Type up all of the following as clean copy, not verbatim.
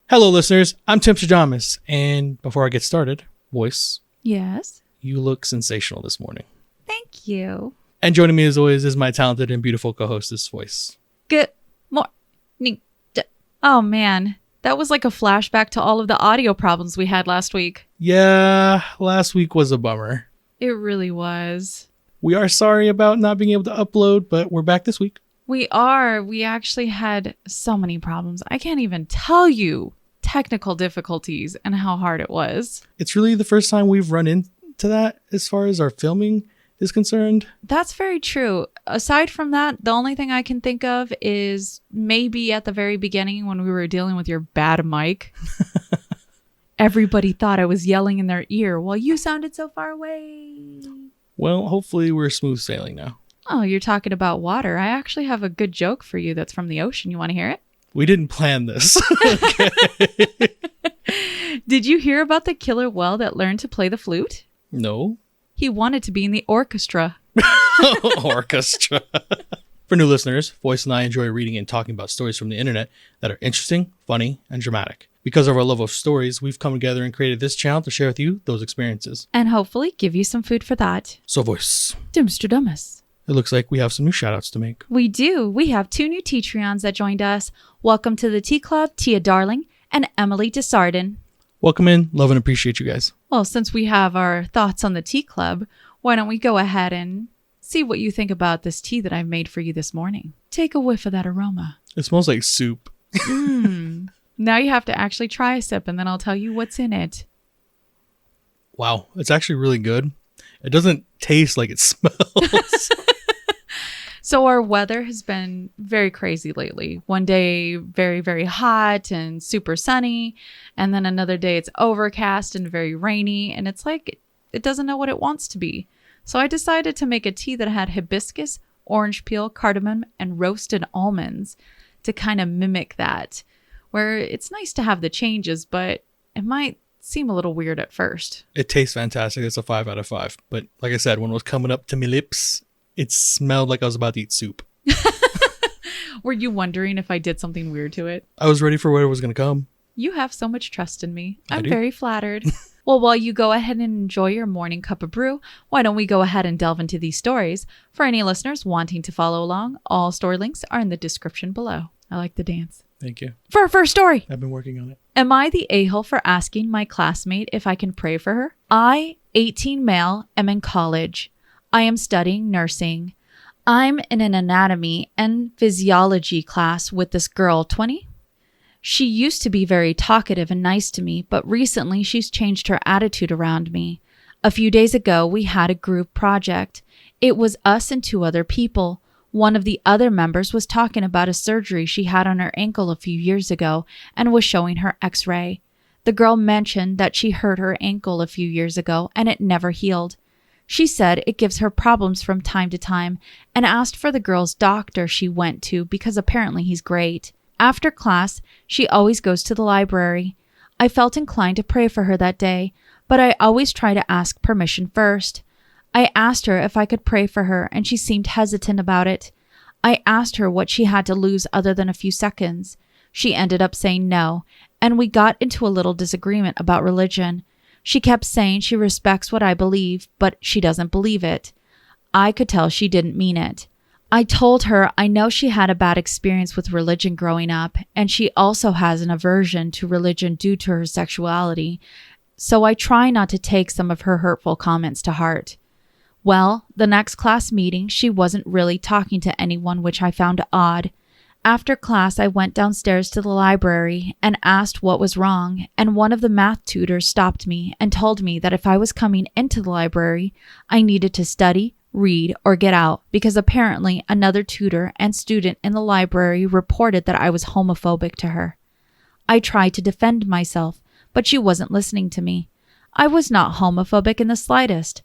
Hello, listeners. I'm Timstradamus, and before I get started, Voyse, Yes. you look sensational this morning. Thank you. And joining me as always is my talented and beautiful co-hostess, Voyse. Good morning. Oh man, that was like a flashback to all of the audio problems we had last week. Yeah, last week was a bummer. It really was. We are sorry about not being able to upload, but we're back this week. We actually had so many problems. I can't even tell you technical difficulties and how hard it was. It's really the first time we've run into that as far as our filming is concerned. That's very true. Aside from that, the only thing I can think of is maybe at the very beginning when we were dealing with your bad mic. Everybody thought I was yelling in their ear while you sounded so far away. Well, hopefully we're smooth sailing now. Oh, you're talking about water. I actually have a good joke for you that's from the ocean. You want to hear it? We didn't plan this. Did you hear about the killer whale that learned to play the flute? No. He wanted to be in the orchestra. Orchestra. For new listeners, Voyse and I enjoy reading and talking about stories from the internet that are interesting, funny, and dramatic. Because of our love of stories, we've come together and created this channel to share with you those experiences. And hopefully give you some food for that. So Voyse, Timstradamus. it looks like we have some new shoutouts to make. We do. We have 2 new Teatreons that joined us. Welcome to the Tea Club, Tia Darling and Emily DeSarden. Welcome in. Love and appreciate you guys. Well, since we have our thoughts on the tea club, why don't we go ahead and see what you think about this tea that I've made for you this morning. Take a whiff of that aroma. It smells like soup. Now you have to actually try a sip and then I'll tell you what's in it. Wow, it's actually really good. It doesn't taste like it smells. So our weather has been very crazy lately. One day, very, very hot and super sunny. And then another day it's overcast and very rainy. And it's like it doesn't know what it wants to be. So I decided to make a tea that had hibiscus, orange peel, cardamom, and roasted almonds to kind of mimic that. Where it's nice to have the changes, but it might seem a little weird at first. It tastes fantastic. It's a 5 out of 5. But like I said, when it was coming up to my lips, it smelled like I was about to eat soup. Were you wondering if I did something weird to it? I was ready for where it was going to come. You have so much trust in me. I I'm do. very flattered. Well, while you go ahead and enjoy your morning cup of brew, why don't we go ahead and delve into these stories? For any listeners wanting to follow along, all story links are in the description below. I like the dance. Thank you. For our first story. I've been working on it. Am I the a-hole for asking my classmate if I can pray for her? I, 18 male, am in college. I am studying nursing. I'm in an anatomy and physiology class with this girl, 20. She used to be very talkative and nice to me, but recently she's changed her attitude around me. A few days ago, we had a group project. It was us and 2 other people. One of the other members was talking about a surgery she had on her ankle a few years ago and was showing her x-ray. The girl mentioned that she hurt her ankle a few years ago and it never healed. She said it gives her problems from time to time and asked for the girl's doctor she went to because apparently he's great. After class, she always goes to the library. I felt inclined to pray for her that day, but I always try to ask permission first. I asked her if I could pray for her, and she seemed hesitant about it. I asked her what she had to lose other than a few seconds. She ended up saying no, and we got into a little disagreement about religion. She kept saying she respects what I believe, but she doesn't believe it. I could tell she didn't mean it. I told her I know she had a bad experience with religion growing up, and she also has an aversion to religion due to her sexuality, so I try not to take some of her hurtful comments to heart. Well, the next class meeting, she wasn't really talking to anyone, which I found odd. After class, I went downstairs to the library and asked what was wrong, and one of the math tutors stopped me and told me that if I was coming into the library, I needed to study, read, or get out, because apparently another tutor and student in the library reported that I was homophobic to her. I tried to defend myself, but she wasn't listening to me. I was not homophobic in the slightest.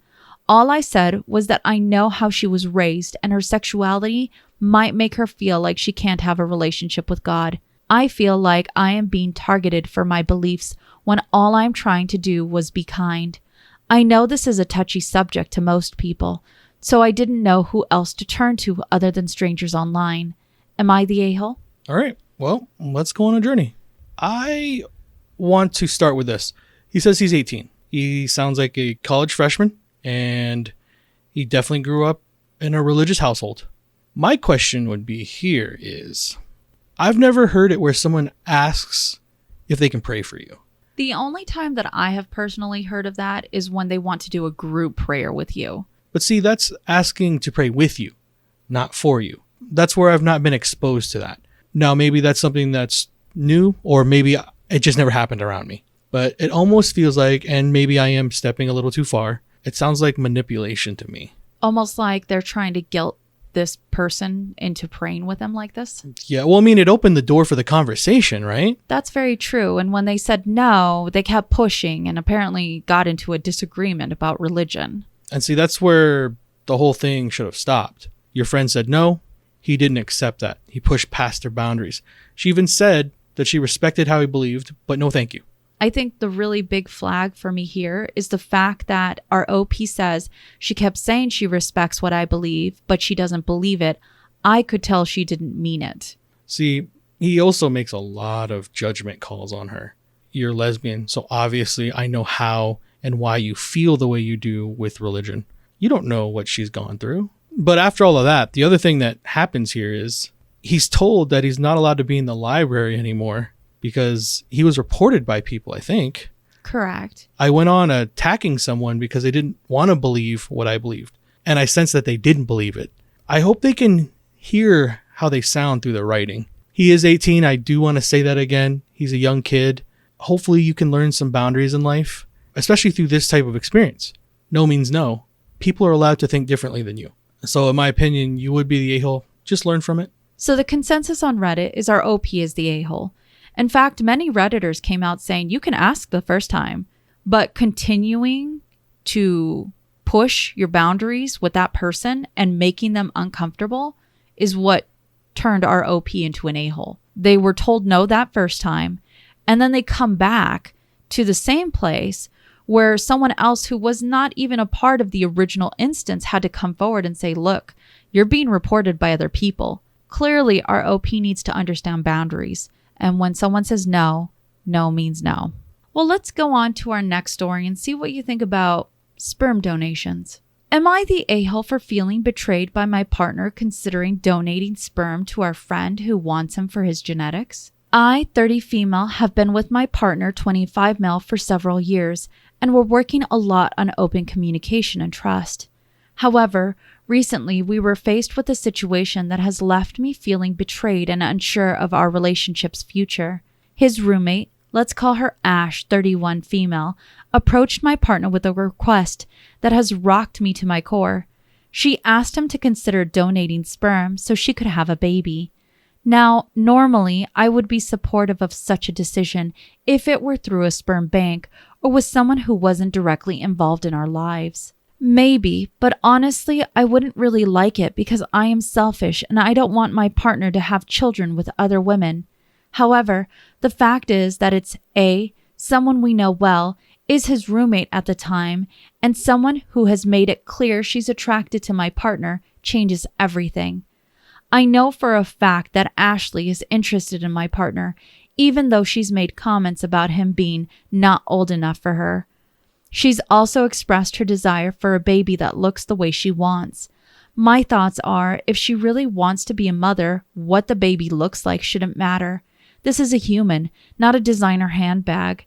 All I said was that I know how she was raised and her sexuality might make her feel like she can't have a relationship with God. I feel like I am being targeted for my beliefs when all I'm trying to do was be kind. I know this is a touchy subject to most people, so I didn't know who else to turn to other than strangers online. Am I the a-hole? All right. Well, let's go on a journey. I want to start with this. He says he's 18. He sounds like a college freshman, and he definitely grew up in a religious household. My question would be here is, I've never heard it where someone asks if they can pray for you. The only time that I have personally heard of that is when they want to do a group prayer with you. But see, that's asking to pray with you, not for you. That's where I've not been exposed to that. Now, maybe that's something that's new, or maybe it just never happened around me. But it almost feels like, and maybe I am stepping a little too far, it sounds like manipulation to me. Almost like they're trying to guilt this person into praying with them like this. Yeah, well, I mean, it opened the door for the conversation, right? That's very true. And when they said no, they kept pushing and apparently got into a disagreement about religion. And see, that's where the whole thing should have stopped. Your friend said no. He didn't accept that. He pushed past their boundaries. She even said that she respected how he believed, but no thank you. I think the really big flag for me here is the fact that our OP says she kept saying she respects what I believe, but she doesn't believe it. I could tell she didn't mean it. See, he also makes a lot of judgment calls on her. You're lesbian, so obviously I know how and why you feel the way you do with religion. You don't know what she's gone through. But after all of that, the other thing that happens here is he's told that he's not allowed to be in the library anymore because he was reported by people, I think. Correct. I went on attacking someone because they didn't want to believe what I believed. And I sensed that they didn't believe it. I hope they can hear how they sound through the writing. He is 18. I do want to say that again. He's a young kid. Hopefully you can learn some boundaries in life, especially through this type of experience. No means no. People are allowed to think differently than you. So in my opinion, you would be the a-hole. Just learn from it. So the consensus on Reddit is our OP is the a-hole. In fact, many Redditors came out saying you can ask the first time, but continuing to push your boundaries with that person and making them uncomfortable is what turned our OP into an a-hole. They were told no that first time, and then they come back to the same place where someone else who was not even a part of the original instance had to come forward and say, look, you're being reported by other people. Clearly, our OP needs to understand boundaries. And when someone says no, no means no. Well, let's go on to our next story and see what you think about sperm donations. Am I the a-hole for feeling betrayed by my partner considering donating sperm to our friend who wants him for his genetics? I, 30 female, have been with my partner, 25 male, for several years, and we're working a lot on open communication and trust. However, recently we were faced with a situation that has left me feeling betrayed and unsure of our relationship's future. His roommate, let's call her Ash, 31 female, approached my partner with a request that has rocked me to my core. She asked him to consider donating sperm so she could have a baby. Now, normally, I would be supportive of such a decision if it were through a sperm bank or with someone who wasn't directly involved in our lives. Maybe, but honestly, I wouldn't really like it because I am selfish and I don't want my partner to have children with other women. However, the fact is that it's A, someone we know well, is his roommate at the time, and someone who has made it clear she's attracted to my partner changes everything. I know for a fact that Ashley is interested in my partner, even though she's made comments about him being not old enough for her. She's also expressed her desire for a baby that looks the way she wants. My thoughts are, if she really wants to be a mother, what the baby looks like shouldn't matter. This is a human, not a designer handbag.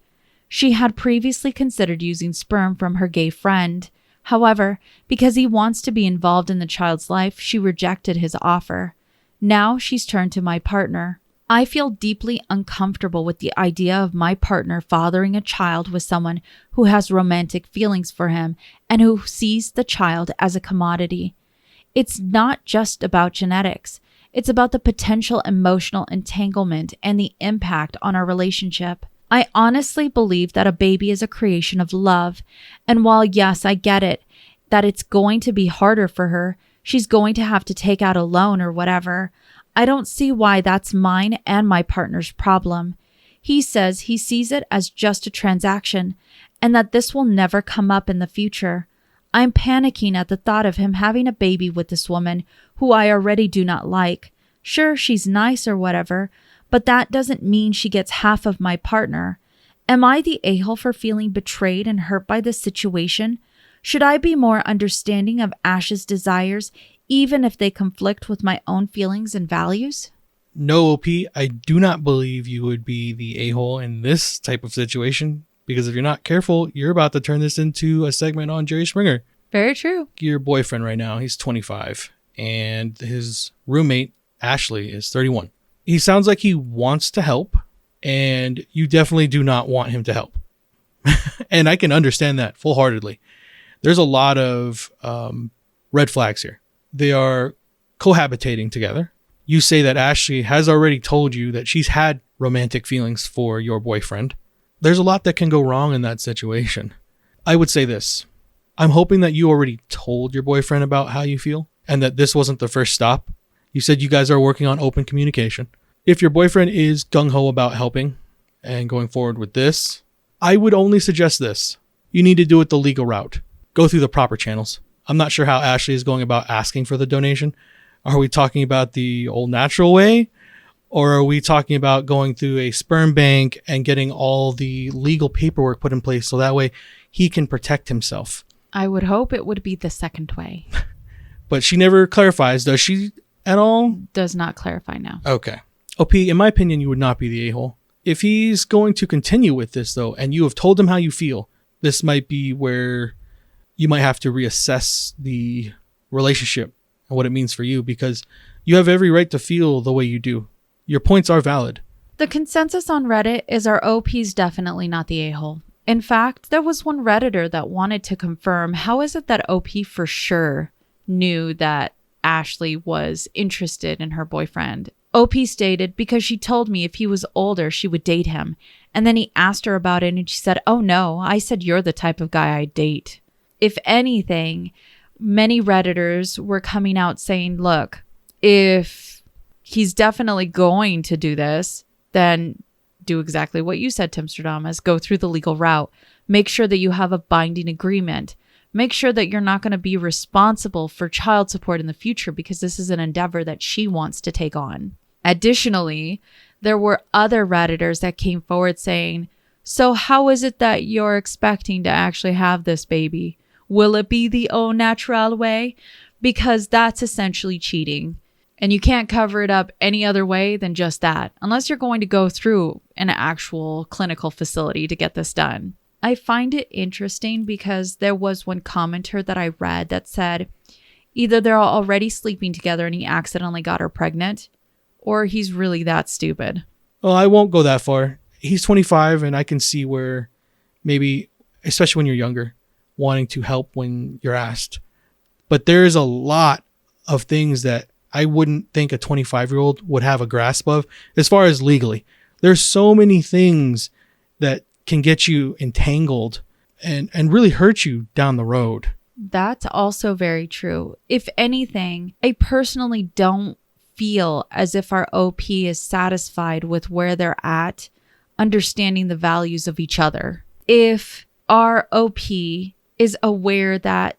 She had previously considered using sperm from her gay friend. However, because he wants to be involved in the child's life, she rejected his offer. Now she's turned to my partner. I feel deeply uncomfortable with the idea of my partner fathering a child with someone who has romantic feelings for him and who sees the child as a commodity. It's not just about genetics. It's about the potential emotional entanglement and the impact on our relationship. I honestly believe that a baby is a creation of love. And while yes, I get it, that it's going to be harder for her, she's going to have to take out a loan or whatever. I don't see why that's mine and my partner's problem. He says he sees it as just a transaction and that this will never come up in the future. I'm panicking at the thought of him having a baby with this woman who I already do not like. Sure, she's nice or whatever, but that doesn't mean she gets half of my partner. Am I the a-hole for feeling betrayed and hurt by this situation? Should I be more understanding of Ash's desires, even if they conflict with my own feelings and values? No, OP, I do not believe you would be the a-hole in this type of situation, because if you're not careful, you're about to turn this into a segment on Jerry Springer. Very true. Your boyfriend right now, he's 25, and his roommate, Ashley, is 31. He sounds like he wants to help, and you definitely do not want him to help. And I can understand that full-heartedly. There's a lot of red flags here. They are cohabitating together. You say that Ashley has already told you that she's had romantic feelings for your boyfriend. There's a lot that can go wrong in that situation. I would say this. I'm hoping that you already told your boyfriend about how you feel and that this wasn't the first stop. You said you guys are working on open communication. If your boyfriend is gung-ho about helping and going forward with this, I would only suggest this. You need to do it the legal route. Go through the proper channels. I'm not sure how Ashley is going about asking for the donation. Are we talking about the old natural way? Or are we talking about going through a sperm bank and getting all the legal paperwork put in place so that way he can protect himself? I would hope it would be the second way. But she never clarifies, does she at all? Does not clarify now. Okay. OP, in my opinion, you would not be the a-hole. If he's going to continue with this, though, and you have told him how you feel, this might be where you might have to reassess the relationship and what it means for you, because you have every right to feel the way you do. Your points are valid. The consensus on Reddit is our OP's definitely not the a-hole. In fact, there was one Redditor that wanted to confirm how is it that OP for sure knew that Ashley was interested in her boyfriend. OP stated, because she told me if he was older, she would date him. And then he asked her about it and she said, oh no, I said you're the type of guy I'd date. If anything, many Redditors were coming out saying, look, if he's definitely going to do this, then do exactly what you said, Timstradamus. Go through the legal route. Make sure that you have a binding agreement. Make sure that you're not going to be responsible for child support in the future because this is an endeavor that she wants to take on. Additionally, there were other Redditors that came forward saying, so how is it that you're expecting to actually have this baby? Will it be the au natural way? Because that's essentially cheating. And you can't cover it up any other way than just that, unless you're going to go through an actual clinical facility to get this done. I find it interesting because there was one commenter that I read that said either they're already sleeping together and he accidentally got her pregnant, or he's really that stupid. Well, I won't go that far. He's 25 and I can see where maybe, especially when you're younger, wanting to help when you're asked. But there's a lot of things that I wouldn't think a 25-year-old would have a grasp of as far as legally. There's so many things that can get you entangled and really hurt you down the road. That's also very true. If anything, I personally don't feel as if our OP is satisfied with where they're at, understanding the values of each other. If our OP is aware that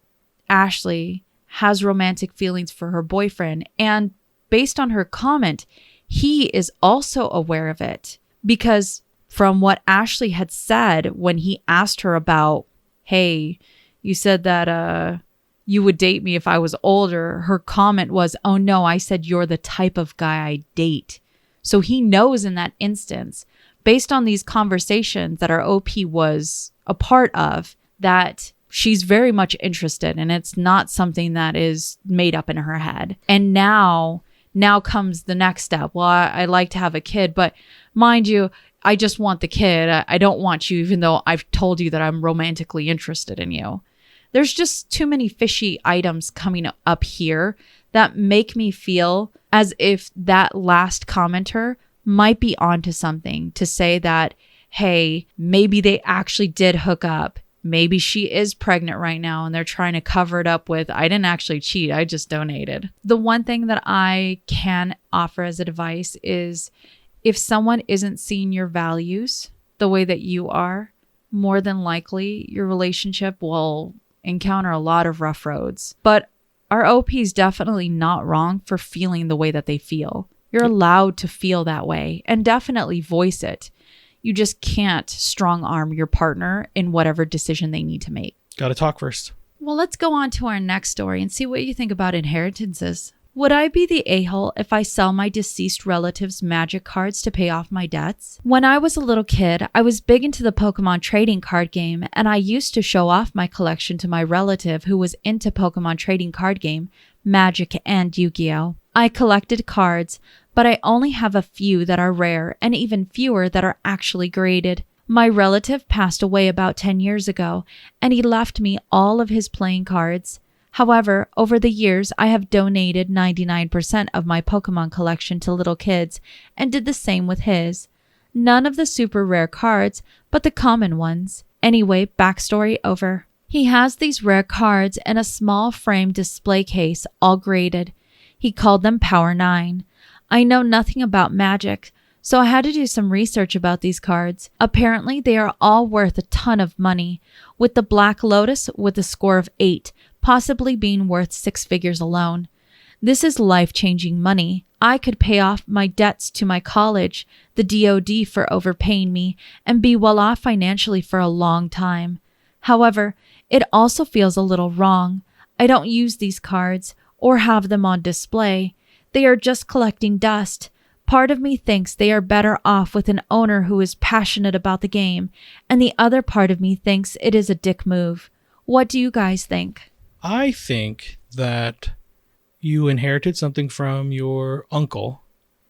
Ashley has romantic feelings for her boyfriend, and based on her comment, he is also aware of it, because from what Ashley had said when he asked her about, hey, you said that you would date me if I was older, her comment was, oh no, I said you're the type of guy I date. So he knows in that instance, based on these conversations that our OP was a part of, that she's very much interested and it's not something that is made up in her head. And now comes the next step. Well, I like to have a kid, but mind you, I just want the kid. I don't want you, even though I've told you that I'm romantically interested in you. There's just too many fishy items coming up here that make me feel as if that last commenter might be onto something to say that, hey, maybe they actually did hook up. Maybe she is pregnant right now and they're trying to cover it up with, I didn't actually cheat, I just donated. The one thing that I can offer as advice is if someone isn't seeing your values the way that you are, more than likely your relationship will encounter a lot of rough roads. But our OP is definitely not wrong for feeling the way that they feel. You're allowed to feel that way and definitely voice it. You just can't strong arm your partner in whatever decision they need to make. Gotta talk first. Well, let's go on to our next story and see what you think about inheritances. Would I be the a-hole if I sell my deceased relative's magic cards to pay off my debts? When I was a little kid, I was big into the Pokemon trading card game, and I used to show off my collection to my relative who was into Pokemon trading card game, Magic, and Yu-Gi-Oh! I collected cards, but I only have a few that are rare and even fewer that are actually graded. My relative passed away about 10 years ago, and he left me all of his playing cards. However, over the years, I have donated 99% of my Pokemon collection to little kids and did the same with his. None of the super rare cards, but the common ones. Anyway, backstory over. He has these rare cards in a small frame display case, all graded. He called them Power 9. I know nothing about Magic, so I had to do some research about these cards. Apparently, they are all worth a ton of money, with the Black Lotus with a score of 8, possibly being worth 6 figures alone. This is life-changing money. I could pay off my debts to my college, the DoD for overpaying me, and be well off financially for a long time. However, it also feels a little wrong. I don't use these cards or have them on display. They are just collecting dust. Part of me thinks they are better off with an owner who is passionate about the game, and the other part of me thinks it is a dick move. What do you guys think? I think that you inherited something from your uncle,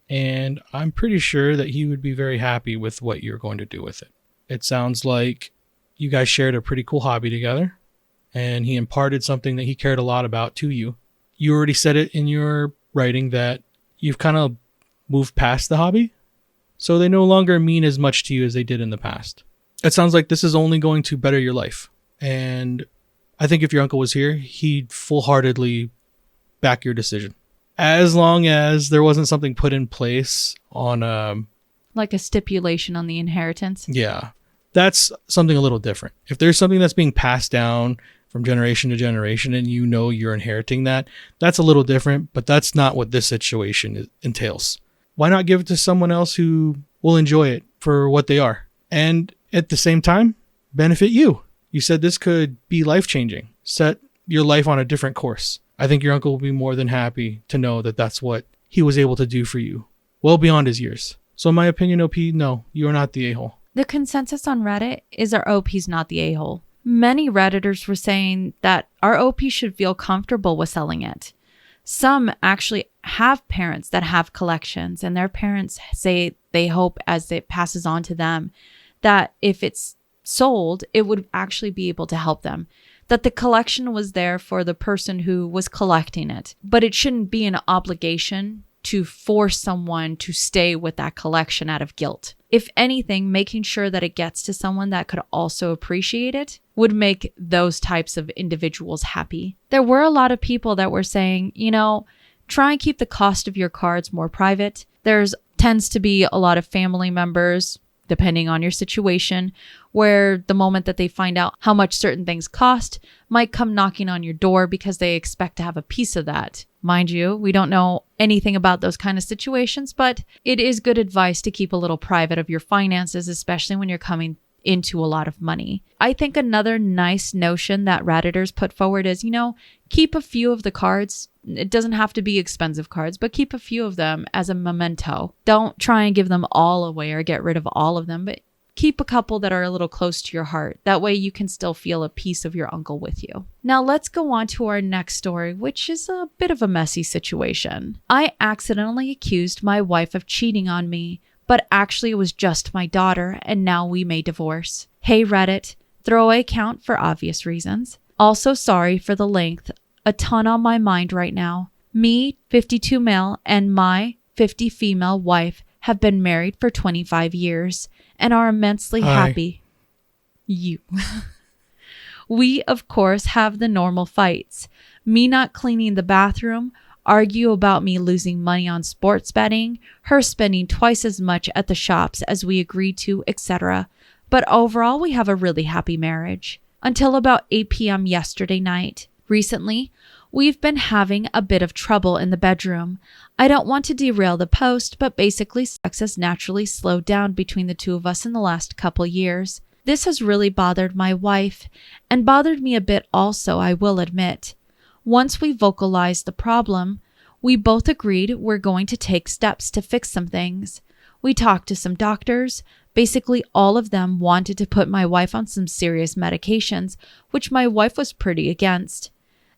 and I'm pretty sure that he would be very happy with what you're going to do with it. It sounds like you guys shared a pretty cool hobby together, and he imparted something that he cared a lot about to you. You already said it in your writing that you've kind of moved past the hobby, so they no longer mean as much to you as they did in the past. It sounds like this is only going to better your life, and I think if your uncle was here, he'd full-heartedly back your decision. As long as there wasn't something put in place on like a stipulation on the inheritance? Yeah. That's something a little different. If there's something that's being passed down from generation to generation and you know you're inheriting that, that's a little different, but that's not what this situation entails. Why not give it to someone else who will enjoy it for what they are? And at the same time, benefit you. You said this could be life-changing, set your life on a different course. I think your uncle will be more than happy to know that that's what he was able to do for you, well beyond his years. So in my opinion, OP, no, you are not the a-hole. The consensus on Reddit is our OP's not the a-hole. Many Redditors were saying that our OP should feel comfortable with selling it. Some actually have parents that have collections, and their parents say they hope as it passes on to them that if it's sold, it would actually be able to help them. That the collection was there for the person who was collecting it, but it shouldn't be an obligation to force someone to stay with that collection out of guilt. If anything, making sure that it gets to someone that could also appreciate it would make those types of individuals happy. There were a lot of people that were saying, try and keep the cost of your cards more private. There's tends to be a lot of family members, depending on your situation, where the moment that they find out how much certain things cost might come knocking on your door because they expect to have a piece of that. Mind you, we don't know anything about those kind of situations, but it is good advice to keep a little private of your finances, especially when you're coming into a lot of money. I think another nice notion that Redditors put forward is, keep a few of the cards. It doesn't have to be expensive cards, but keep a few of them as a memento. Don't try and give them all away or get rid of all of them, but keep a couple that are a little close to your heart. That way you can still feel a piece of your uncle with you. Now let's go on to our next story, which is a bit of a messy situation. I accidentally accused my wife of cheating on me, but actually it was just my daughter, and now we may divorce. Hey Reddit, throwaway account for obvious reasons. Also sorry for the length. A ton on my mind right now. Me, 52 male, and my 50 female wife have been married for 25 years and are immensely happy. You. We, of course, have the normal fights. Me not cleaning the bathroom, argue about me losing money on sports betting, her spending twice as much at the shops as we agreed to, etc. But overall, we have a really happy marriage. Until about 8 p.m. yesterday night. Recently, We've been having a bit of trouble in the bedroom. I don't want to derail the post, but basically sex has naturally slowed down between the two of us in the last couple years. This has really bothered my wife, and bothered me a bit also, I will admit. Once we vocalized the problem, we both agreed we're going to take steps to fix some things. We talked to some doctors. Basically, all of them wanted to put my wife on some serious medications, which my wife was pretty against.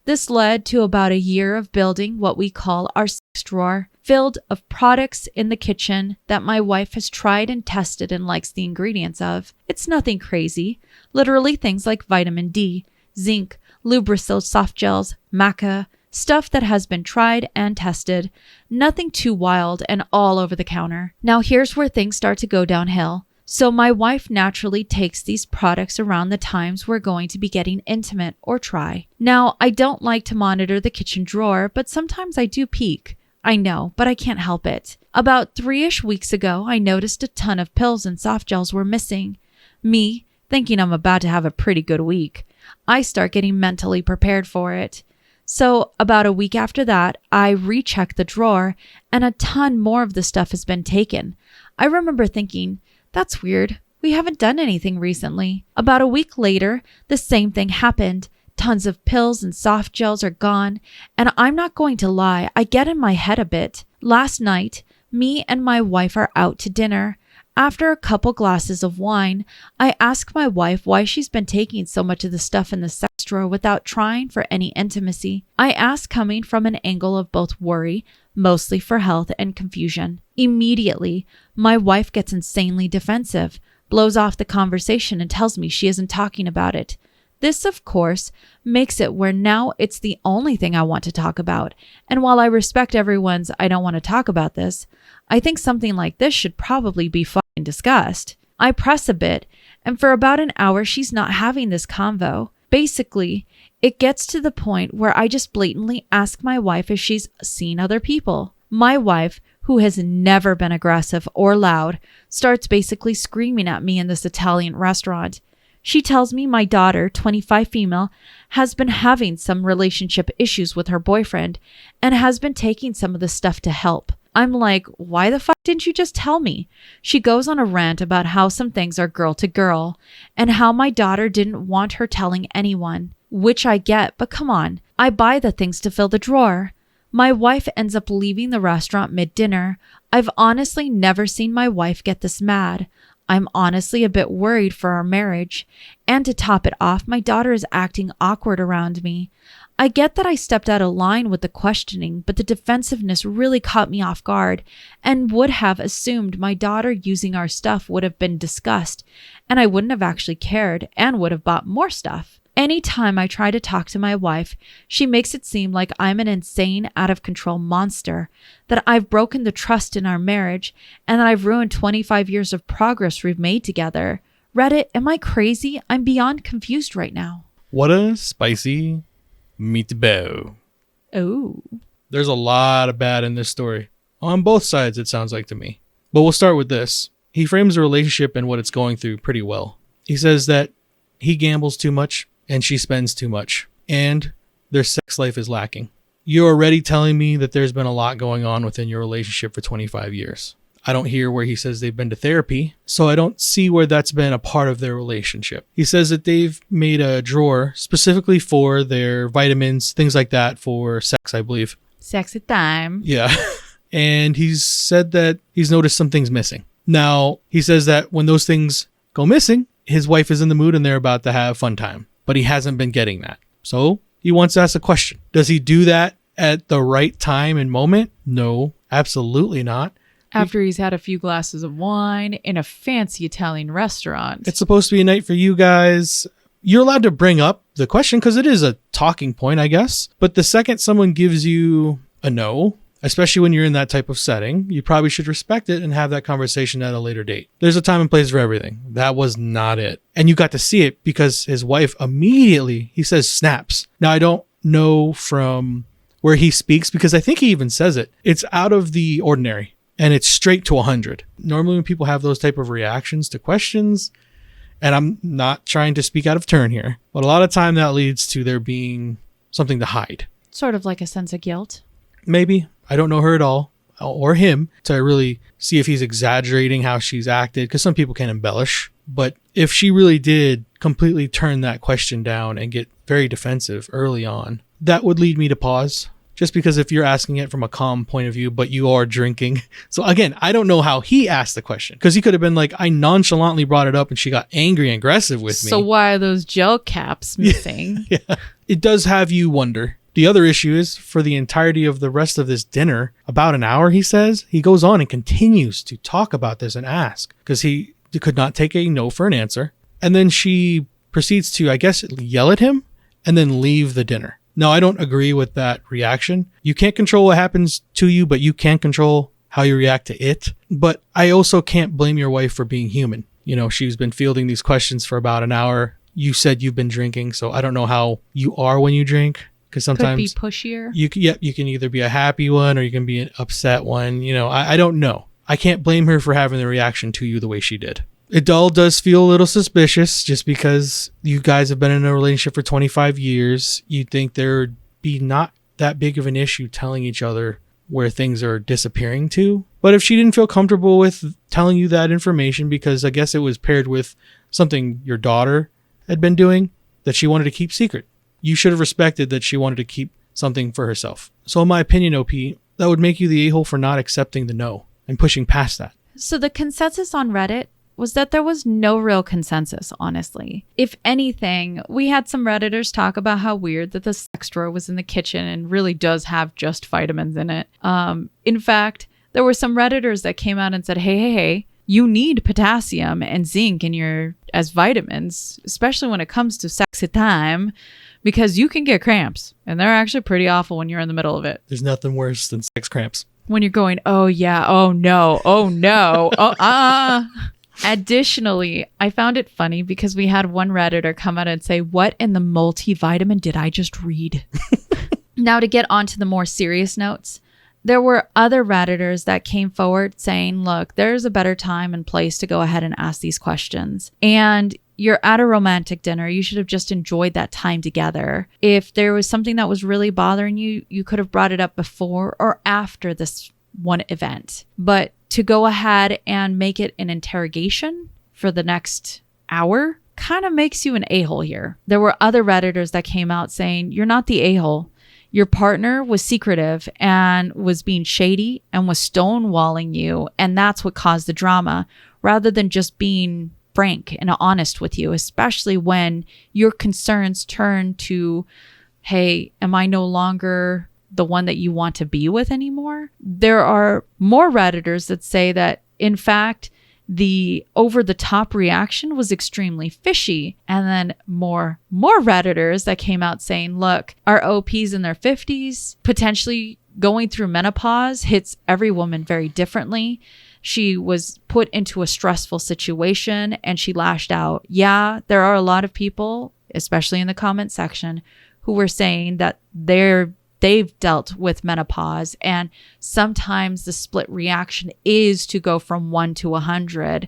This led to about a year of building what we call our sex drawer, filled of products in the kitchen that my wife has tried and tested and likes the ingredients of. It's nothing crazy. Literally things like vitamin D, zinc, Lubrisil soft gels, maca, stuff that has been tried and tested. Nothing too wild and all over the counter. Now here's where things start to go downhill. So my wife naturally takes these products around the times we're going to be getting intimate or try. Now, I don't like to monitor the kitchen drawer, but sometimes I do peek. I know, but I can't help it. About 3-ish weeks ago, I noticed a ton of pills and soft gels were missing. Me, thinking I'm about to have a pretty good week, I start getting mentally prepared for it. So about a week after that, I recheck the drawer and a ton more of the stuff has been taken. I remember thinking, that's weird. We haven't done anything recently. About a week later, the same thing happened. Tons of pills and soft gels are gone. And I'm not going to lie, I get in my head a bit. Last night, me and my wife are out to dinner. After a couple glasses of wine, I ask my wife why she's been taking so much of the stuff in the sex drawer without trying for any intimacy. I ask coming from an angle of both worry, mostly for health, and confusion. Immediately, my wife gets insanely defensive, blows off the conversation and tells me she isn't talking about it. This, of course, makes it where now it's the only thing I want to talk about. And while I respect everyone's I don't want to talk about this, I think something like this should probably be fucking discussed. I press a bit, and for about an hour she's not having this convo. Basically, it gets to the point where I just blatantly ask my wife if she's seen other people. My wife, who has never been aggressive or loud, starts basically screaming at me in this Italian restaurant. She tells me my daughter, 25 female, has been having some relationship issues with her boyfriend and has been taking some of the stuff to help. I'm like, why the fuck didn't you just tell me? She goes on a rant about how some things are girl to girl and how my daughter didn't want her telling anyone, which I get, but come on, I buy the things to fill the drawer. My wife ends up leaving the restaurant mid-dinner. I've honestly never seen my wife get this mad. I'm honestly a bit worried for our marriage. And to top it off, my daughter is acting awkward around me. I get that I stepped out of line with the questioning, but the defensiveness really caught me off guard and would have assumed my daughter using our stuff would have been discussed, and I wouldn't have actually cared and would have bought more stuff. Anytime I try to talk to my wife, she makes it seem like I'm an insane, out-of-control monster, that I've broken the trust in our marriage, and that I've ruined 25 years of progress we've made together. Reddit, am I crazy? I'm beyond confused right now. What a spicy meatball. Oh. There's a lot of bad in this story. On both sides, it sounds like to me. But we'll start with this. He frames the relationship and what it's going through pretty well. He says that he gambles too much and she spends too much, and their sex life is lacking. You're already telling me that there's been a lot going on within your relationship for 25 years. I don't hear where he says they've been to therapy, so I don't see where that's been a part of their relationship. He says that they've made a drawer specifically for their vitamins, things like that, for sex, I believe. Sexy time. Yeah. And he's said that he's noticed some things missing. Now, he says that when those things go missing, his wife is in the mood and they're about to have fun time. But he hasn't been getting that. So he wants to ask a question. Does he do that at the right time and moment? No, absolutely not. After he's had a few glasses of wine in a fancy Italian restaurant. It's supposed to be a night for you guys. You're allowed to bring up the question because it is a talking point, I guess. But the second someone gives you a no, especially when you're in that type of setting, you probably should respect it and have that conversation at a later date. There's a time and place for everything. That was not it. And you got to see it because his wife immediately, he says, snaps. Now, I don't know from where he speaks because I think he even says it. It's out of the ordinary and it's straight to 100. Normally when people have those type of reactions to questions, and I'm not trying to speak out of turn here, but a lot of time that leads to there being something to hide. Sort of like a sense of guilt. Maybe. I don't know her at all, or him, to really see if he's exaggerating how she's acted, because some people can embellish. But if she really did completely turn that question down and get very defensive early on, that would lead me to pause. Just because if you're asking it from a calm point of view, but you are drinking. So again, I don't know how he asked the question, because he could have been like, I nonchalantly brought it up and she got angry and aggressive with me. So why are those gel caps missing? Yeah. It does have you wonder. The other issue is for the entirety of the rest of this dinner, about an hour, he says, he goes on and continues to talk about this and ask, because he could not take a no for an answer. And then she proceeds to, I guess, yell at him and then leave the dinner. No, I don't agree with that reaction. You can't control what happens to you, but you can control how you react to it. But I also can't blame your wife for being human. You know, she's been fielding these questions for about an hour. You said you've been drinking, so I don't know how you are when you drink. Because sometimes could be pushier. You can either be a happy one or you can be an upset one. You know, I don't know. I can't blame her for having the reaction to you the way she did. It all does feel a little suspicious, just because you guys have been in a relationship for 25 years. You'd think there'd be not that big of an issue telling each other where things are disappearing to. But if she didn't feel comfortable with telling you that information, because I guess it was paired with something your daughter had been doing that she wanted to keep secret, you should have respected that she wanted to keep something for herself. So in my opinion, OP, that would make you the a-hole for not accepting the no and pushing past that. So the consensus on Reddit was that there was no real consensus, honestly. If anything, we had some Redditors talk about how weird that the sex drawer was in the kitchen and really does have just vitamins in it. In fact, there were some Redditors that came out and said, hey, you need potassium and zinc in your as vitamins, especially when it comes to sexy time, because you can get cramps, and they're actually pretty awful when you're in the middle of it. There's nothing worse than sex cramps. When you're going, oh yeah, oh no, Additionally, I found it funny because we had one Redditor come out and say, what in the multivitamin did I just read? Now, to get on to the more serious notes, there were other Redditors that came forward saying, look, there's a better time and place to go ahead and ask these questions. And you're at a romantic dinner. You should have just enjoyed that time together. If there was something that was really bothering you, you could have brought it up before or after this one event. But to go ahead and make it an interrogation for the next hour kind of makes you an a-hole here. There were other Redditors that came out saying, you're not the a-hole. Your partner was secretive and was being shady and was stonewalling you. And that's what caused the drama, rather than just being frank and honest with you, especially when your concerns turn to, hey, am I no longer the one that you want to be with anymore? There are more Redditors that say that, in fact, the over-the-top reaction was extremely fishy. And then more Redditors that came out saying, look, our OPs in their 50s, potentially going through menopause, hits every woman very differently. She was put into a stressful situation and she lashed out. Yeah, there are a lot of people, especially in the comment section, who were saying that they've dealt with menopause, and sometimes the split reaction is to go from 1 to 100,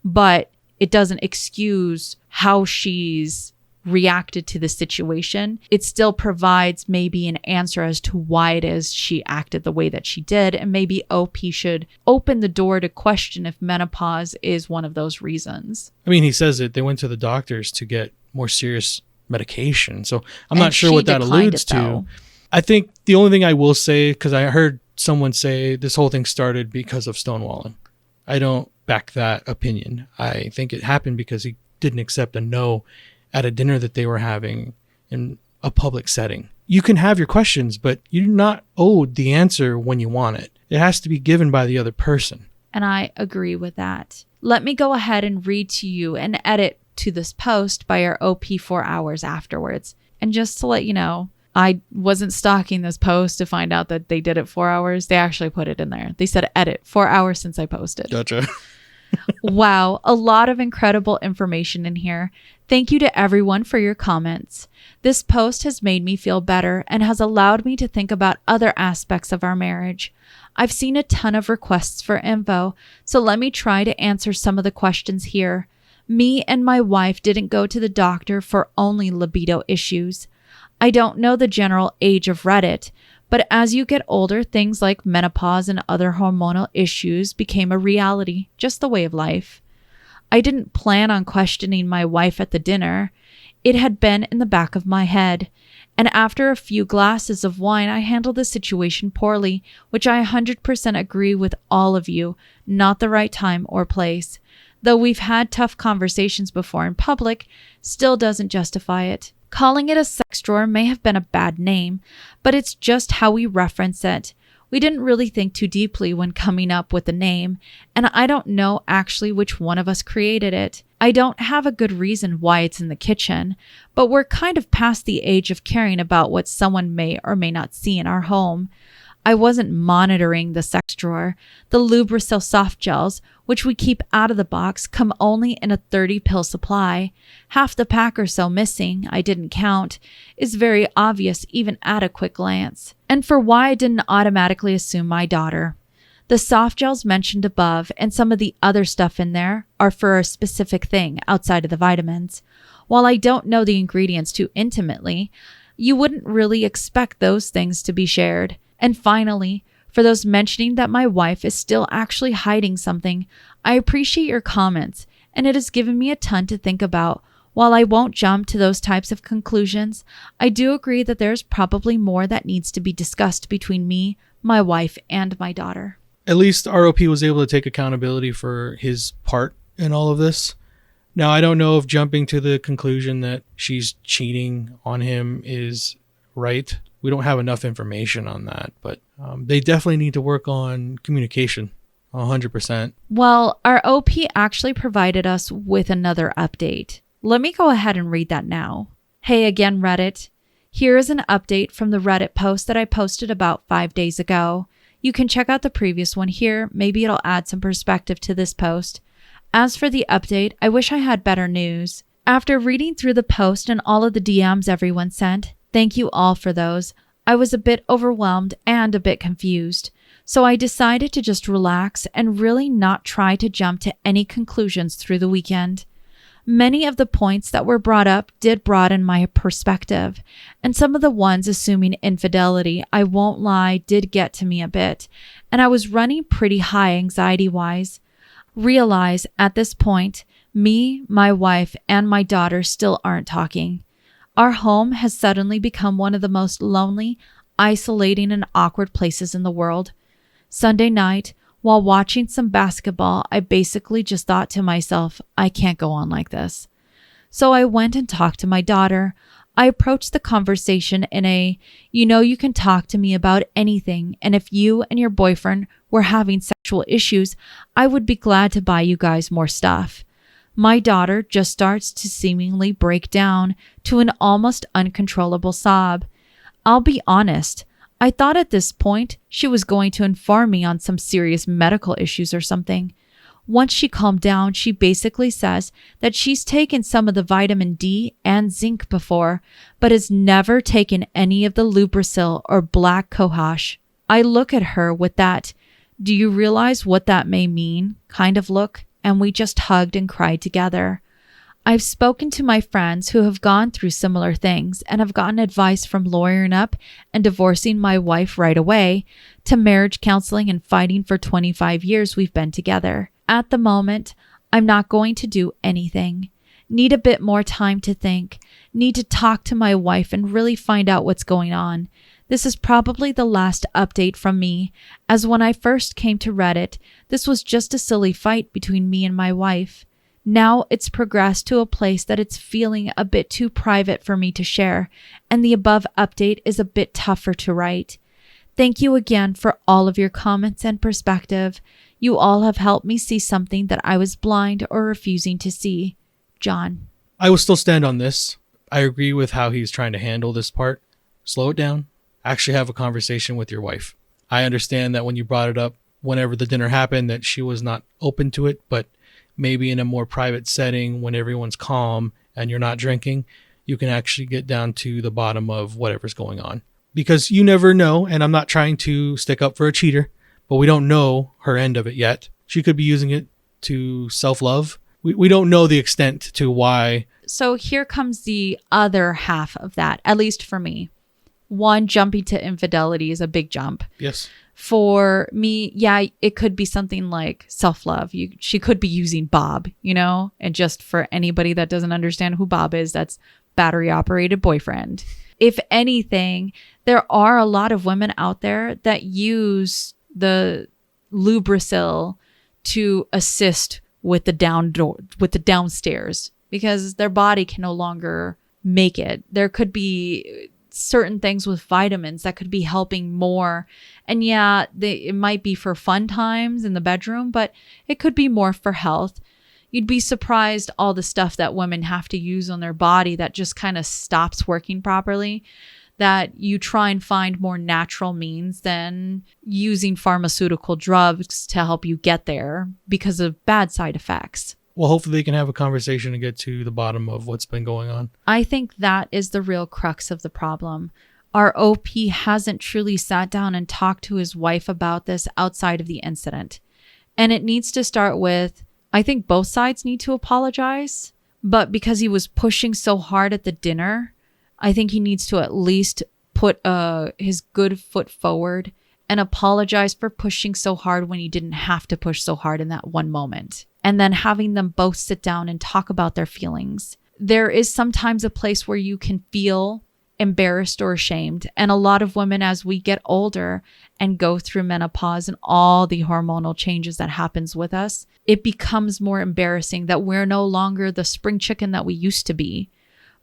but it doesn't excuse how she's reacted to the situation. It still provides maybe an answer as to why it is she acted the way that she did, and maybe OP should open the door to question if menopause is one of those reasons. I mean, he says that they went to the doctors to get more serious medication, so I'm not sure what that alludes to. I think the only thing I will say, because I heard someone say this whole thing started because of stonewalling. I don't back that opinion. I think it happened because he didn't accept a no at a dinner that they were having in a public setting. You can have your questions, but you're not owed the answer when you want it. It has to be given by the other person. And I agree with that. Let me go ahead and read to you an edit to this post by our OP 4 hours afterwards. And just to let you know, I wasn't stalking this post to find out that they did it 4 hours. They actually put it in there. They said edit 4 hours since I posted. Gotcha. Wow, a lot of incredible information in here. Thank you to everyone for your comments. This post has made me feel better and has allowed me to think about other aspects of our marriage. I've seen a ton of requests for info, so let me try to answer some of the questions here. Me and my wife didn't go to the doctor for only libido issues. I don't know the general age of Reddit, but as you get older, things like menopause and other hormonal issues became a reality, just the way of life. I didn't plan on questioning my wife at the dinner. It had been in the back of my head, and after a few glasses of wine, I handled the situation poorly, which I 100% agree with all of you, not the right time or place. Though we've had tough conversations before in public, still doesn't justify it. Calling it a sex drawer may have been a bad name, but it's just how we reference it. We didn't really think too deeply when coming up with the name, and I don't know actually which one of us created it. I don't have a good reason why it's in the kitchen, but we're kind of past the age of caring about what someone may or may not see in our home. I wasn't monitoring the sex drawer. The Lubricil soft gels, which we keep out of the box, come only in a 30-pill supply. Half the pack or so missing, I didn't count, is very obvious even at a quick glance. And for why I didn't automatically assume my daughter. The soft gels mentioned above and some of the other stuff in there are for a specific thing outside of the vitamins. While I don't know the ingredients too intimately, you wouldn't really expect those things to be shared. And finally, for those mentioning that my wife is still actually hiding something, I appreciate your comments, and it has given me a ton to think about. While I won't jump to those types of conclusions, I do agree that there's probably more that needs to be discussed between me, my wife, and my daughter. At least ROP was able to take accountability for his part in all of this. Now, I don't know if jumping to the conclusion that she's cheating on him is right. We don't have enough information on that, but they definitely need to work on communication, 100%. Well, our OP actually provided us with another update. Let me go ahead and read that now. Hey again, Reddit. Here is an update from the Reddit post that I posted about 5 days ago. You can check out the previous one here. Maybe it'll add some perspective to this post. As for the update, I wish I had better news. After reading through the post and all of the DMs everyone sent, thank you all for those. I was a bit overwhelmed and a bit confused, so I decided to just relax and really not try to jump to any conclusions through the weekend. Many of the points that were brought up did broaden my perspective, and some of the ones assuming infidelity, I won't lie, did get to me a bit, and I was running pretty high anxiety-wise. Realize at this point, me, my wife, and my daughter still aren't talking. Our home has suddenly become one of the most lonely, isolating, and awkward places in the world. Sunday night, while watching some basketball, I basically just thought to myself, I can't go on like this. So I went and talked to my daughter. I approached the conversation in a, you can talk to me about anything, and if you and your boyfriend were having sexual issues, I would be glad to buy you guys more stuff. My daughter just starts to seemingly break down to an almost uncontrollable sob. I'll be honest, I thought at this point she was going to inform me on some serious medical issues or something. Once she calmed down, she basically says that she's taken some of the vitamin D and zinc before, but has never taken any of the Lubricil or black cohosh. I look at her with that, do you realize what that may mean kind of look, and we just hugged and cried together. I've spoken to my friends who have gone through similar things and have gotten advice from lawyering up and divorcing my wife right away to marriage counseling and fighting for 25 years we've been together. At the moment, I'm not going to do anything. Need a bit more time to think. Need to talk to my wife and really find out what's going on. This is probably the last update from me, as when I first came to Reddit, this was just a silly fight between me and my wife. Now it's progressed to a place that it's feeling a bit too private for me to share, and the above update is a bit tougher to write. Thank you again for all of your comments and perspective. You all have helped me see something that I was blind or refusing to see. John. I will still stand on this. I agree with how he's trying to handle this part. Slow it down. Actually have a conversation with your wife. I understand that when you brought it up, whenever the dinner happened, that she was not open to it, but maybe in a more private setting when everyone's calm and you're not drinking, you can actually get down to the bottom of whatever's going on. Because you never know, and I'm not trying to stick up for a cheater, but we don't know her end of it yet. She could be using it to self-love. We don't know the extent to why So here comes the other half of that, at least for me. One, jumping to infidelity is a big jump. Yes. For me, yeah, it could be something like self-love. She could be using Bob, and just for anybody that doesn't understand who Bob is, that's battery operated boyfriend. If anything, there are a lot of women out there that use the Lubricil to assist with the downstairs because their body can no longer make it. There could be certain things with vitamins that could be helping more. And yeah, it might be for fun times in the bedroom, but it could be more for health. You'd be surprised all the stuff that women have to use on their body that just kind of stops working properly, that you try and find more natural means than using pharmaceutical drugs to help you get there because of bad side effects. Well, hopefully they can have a conversation and get to the bottom of what's been going on. I think that is the real crux of the problem. Our OP hasn't truly sat down and talked to his wife about this outside of the incident. And it needs to start with, I think both sides need to apologize, but because he was pushing so hard at the dinner, I think he needs to at least put his good foot forward and apologize for pushing so hard when he didn't have to push so hard in that one moment. And then having them both sit down and talk about their feelings. There is sometimes a place where you can feel embarrassed or ashamed. And a lot of women, as we get older and go through menopause and all the hormonal changes that happens with us, it becomes more embarrassing that we're no longer the spring chicken that we used to be.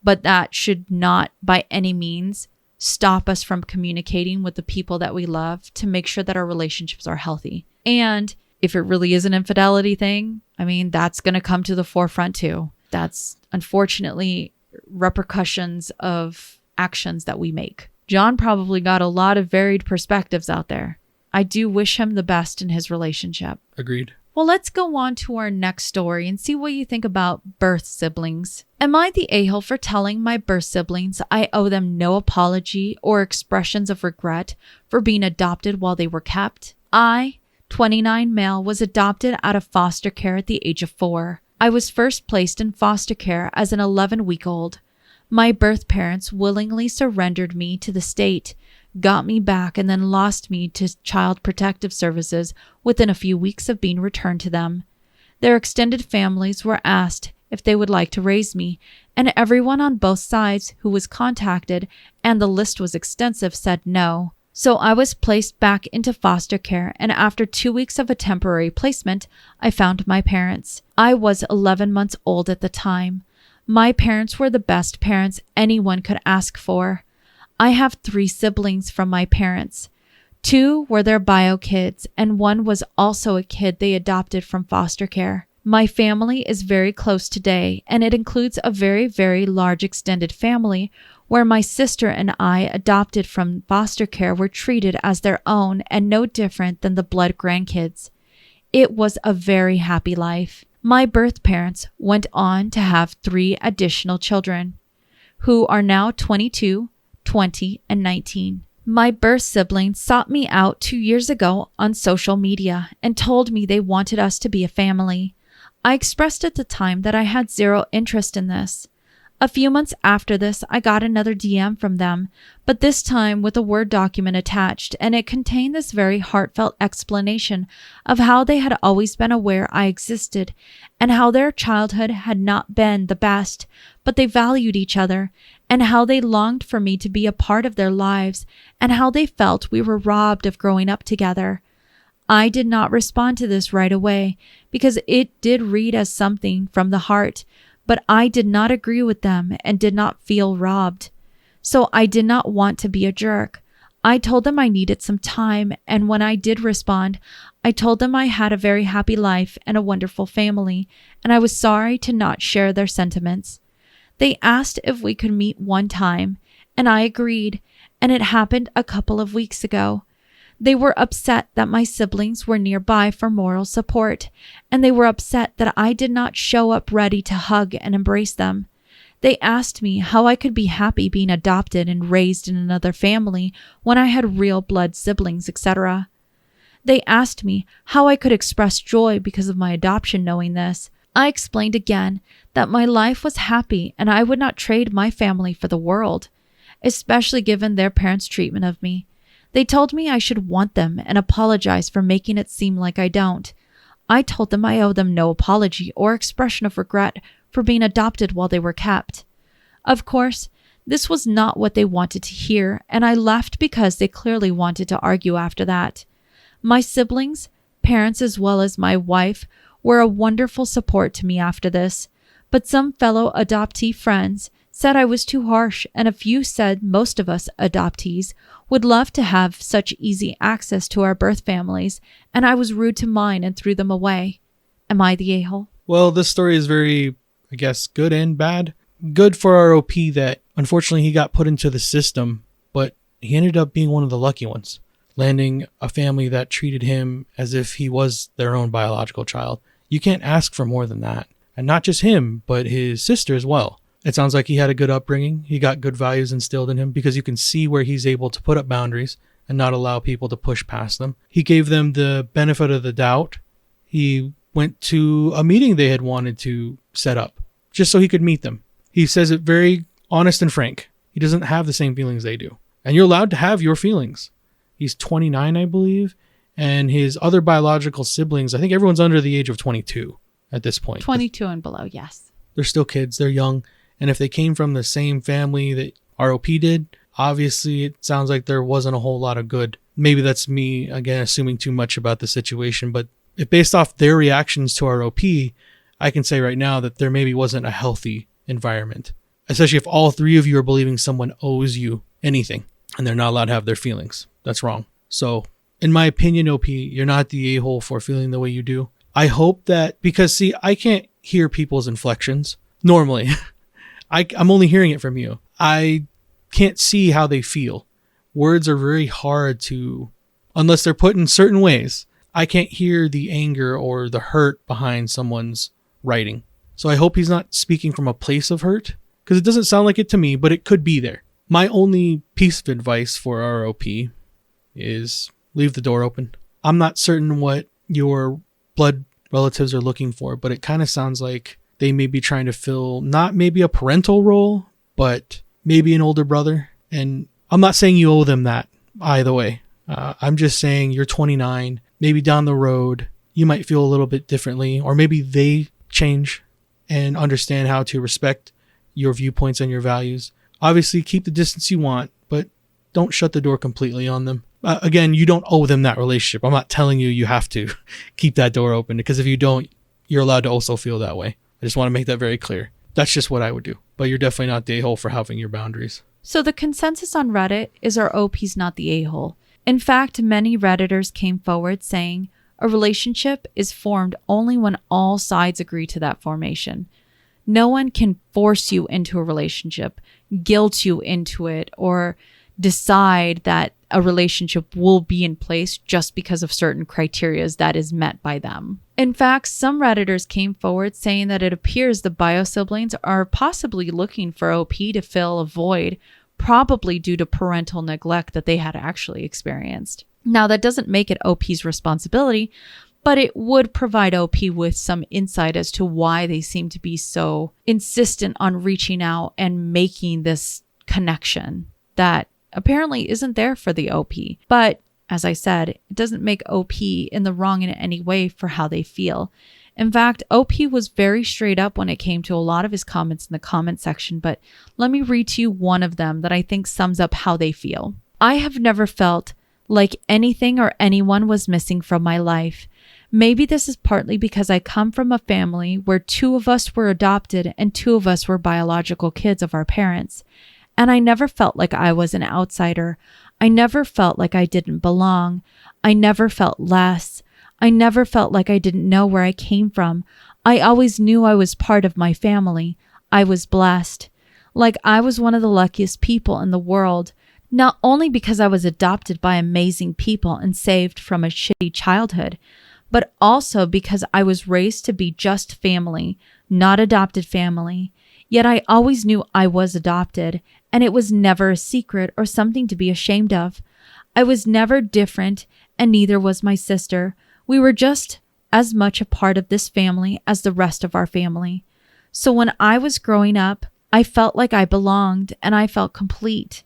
But that should not by any means stop us from communicating with the people that we love to make sure that our relationships are healthy. And if it really is an infidelity thing, I mean, that's going to come to the forefront too. That's unfortunately repercussions of actions that we make. John probably got a lot of varied perspectives out there. I do wish him the best in his relationship. Agreed. Well, let's go on to our next story and see what you think about birth siblings. Am I the a-hole for telling my birth siblings I owe them no apology or expressions of regret for being adopted while they were kept? I, 29 male, was adopted out of foster care at the age of 4. I was first placed in foster care as an 11-week-old. My birth parents willingly surrendered me to the state, got me back, and then lost me to Child Protective Services within a few weeks of being returned to them. Their extended families were asked if they would like to raise me, and everyone on both sides who was contacted, and the list was extensive, said no. So I was placed back into foster care, and after 2 weeks of a temporary placement, I found my parents. I was 11 months old at the time. My parents were the best parents anyone could ask for. I have 3 siblings from my parents. 2 were their bio kids, and 1 was also a kid they adopted from foster care. My family is very close today, and it includes a very, very large extended family where my sister and I, adopted from foster care, were treated as their own and no different than the blood grandkids. It was a very happy life. My birth parents went on to have 3 additional children, who are now 22, 20, and 19. My birth siblings sought me out 2 years ago on social media and told me they wanted us to be a family. I expressed at the time that I had 0 interest in this. A few months after this, I got another DM from them, but this time with a Word document attached, and it contained this very heartfelt explanation of how they had always been aware I existed and how their childhood had not been the best, but they valued each other, and how they longed for me to be a part of their lives, and how they felt we were robbed of growing up together. I did not respond to this right away because it did read as something from the heart, but I did not agree with them and did not feel robbed. So I did not want to be a jerk. I told them I needed some time, and when I did respond, I told them I had a very happy life and a wonderful family, and I was sorry to not share their sentiments. They asked if we could meet one time, and I agreed, and it happened a couple of weeks ago. They were upset that my siblings were nearby for moral support, and they were upset that I did not show up ready to hug and embrace them. They asked me how I could be happy being adopted and raised in another family when I had real blood siblings, etc. They asked me how I could express joy because of my adoption knowing this. I explained again that my life was happy and I would not trade my family for the world, especially given their parents' treatment of me. They told me I should want them and apologize for making it seem like I don't. I told them I owe them no apology or expression of regret for being adopted while they were kept. Of course, this was not what they wanted to hear, and I left because they clearly wanted to argue after that. My siblings, parents, as well as my wife were a wonderful support to me after this, but some fellow adoptee friends said I was too harsh, and a few said most of us adoptees would love to have such easy access to our birth families, and I was rude to mine and threw them away. Am I the a-hole? Well, this story is very, I guess, good and bad. Good for our OP that unfortunately he got put into the system, but he ended up being one of the lucky ones, landing a family that treated him as if he was their own biological child. You can't ask for more than that. And not just him, but his sister as well. It sounds like he had a good upbringing. He got good values instilled in him because you can see where he's able to put up boundaries and not allow people to push past them. He gave them the benefit of the doubt. He went to a meeting they had wanted to set up just so he could meet them. He says it very honest and frank. He doesn't have the same feelings they do. And you're allowed to have your feelings. He's 29, I believe. And his other biological siblings, I think everyone's under the age of 22 at this point. 22 and below, yes. They're still kids. They're young. And if they came from the same family that ROP did, obviously it sounds like there wasn't a whole lot of good. Maybe that's me, again, assuming too much about the situation. But if based off their reactions to ROP, I can say right now that there maybe wasn't a healthy environment. Especially if all three of you are believing someone owes you anything and they're not allowed to have their feelings. That's wrong. So in my opinion, OP, you're not the a-hole for feeling the way you do. I hope that, because see, I can't hear people's inflections normally. I'm only hearing it from you. I can't see how they feel. Words are very hard to, unless they're put in certain ways. I can't hear the anger or the hurt behind someone's writing. So I hope he's not speaking from a place of hurt, because it doesn't sound like it to me, but it could be there. My only piece of advice for ROP is leave the door open. I'm not certain what your blood relatives are looking for, but it kind of sounds like they may be trying to fill not maybe a parental role, but maybe an older brother. And I'm not saying you owe them that either way. I'm just saying you're 29. Maybe down the road, you might feel a little bit differently, or maybe they change and understand how to respect your viewpoints and your values. Obviously, keep the distance you want, but don't shut the door completely on them. Again, you don't owe them that relationship. I'm not telling you you have to keep that door open, because if you don't, you're allowed to also feel that way. I just want to make that very clear. That's just what I would do. But you're definitely not the a-hole for having your boundaries. So the consensus on Reddit is our OP's not the a-hole. In fact, many Redditors came forward saying a relationship is formed only when all sides agree to that formation. No one can force you into a relationship, guilt you into it, or decide that a relationship will be in place just because of certain criteria that is met by them. In fact, some Redditors came forward saying that it appears the bio-siblings are possibly looking for OP to fill a void, probably due to parental neglect that they had actually experienced. Now, that doesn't make it OP's responsibility, but it would provide OP with some insight as to why they seem to be so insistent on reaching out and making this connection that apparently isn't there for the OP. But as I said, it doesn't make OP in the wrong in any way for how they feel. In fact, OP was very straight up when it came to a lot of his comments in the comment section, but let me read to you one of them that I think sums up how they feel. I have never felt like anything or anyone was missing from my life. Maybe this is partly because I come from a family where 2 of us were adopted and 2 of us were biological kids of our parents. And I never felt like I was an outsider. I never felt like I didn't belong. I never felt less. I never felt like I didn't know where I came from. I always knew I was part of my family. I was blessed. Like I was one of the luckiest people in the world, not only because I was adopted by amazing people and saved from a shitty childhood, but also because I was raised to be just family, not adopted family. Yet I always knew I was adopted, and it was never a secret or something to be ashamed of. I was never different, and neither was my sister. We were just as much a part of this family as the rest of our family. So when I was growing up, I felt like I belonged and I felt complete.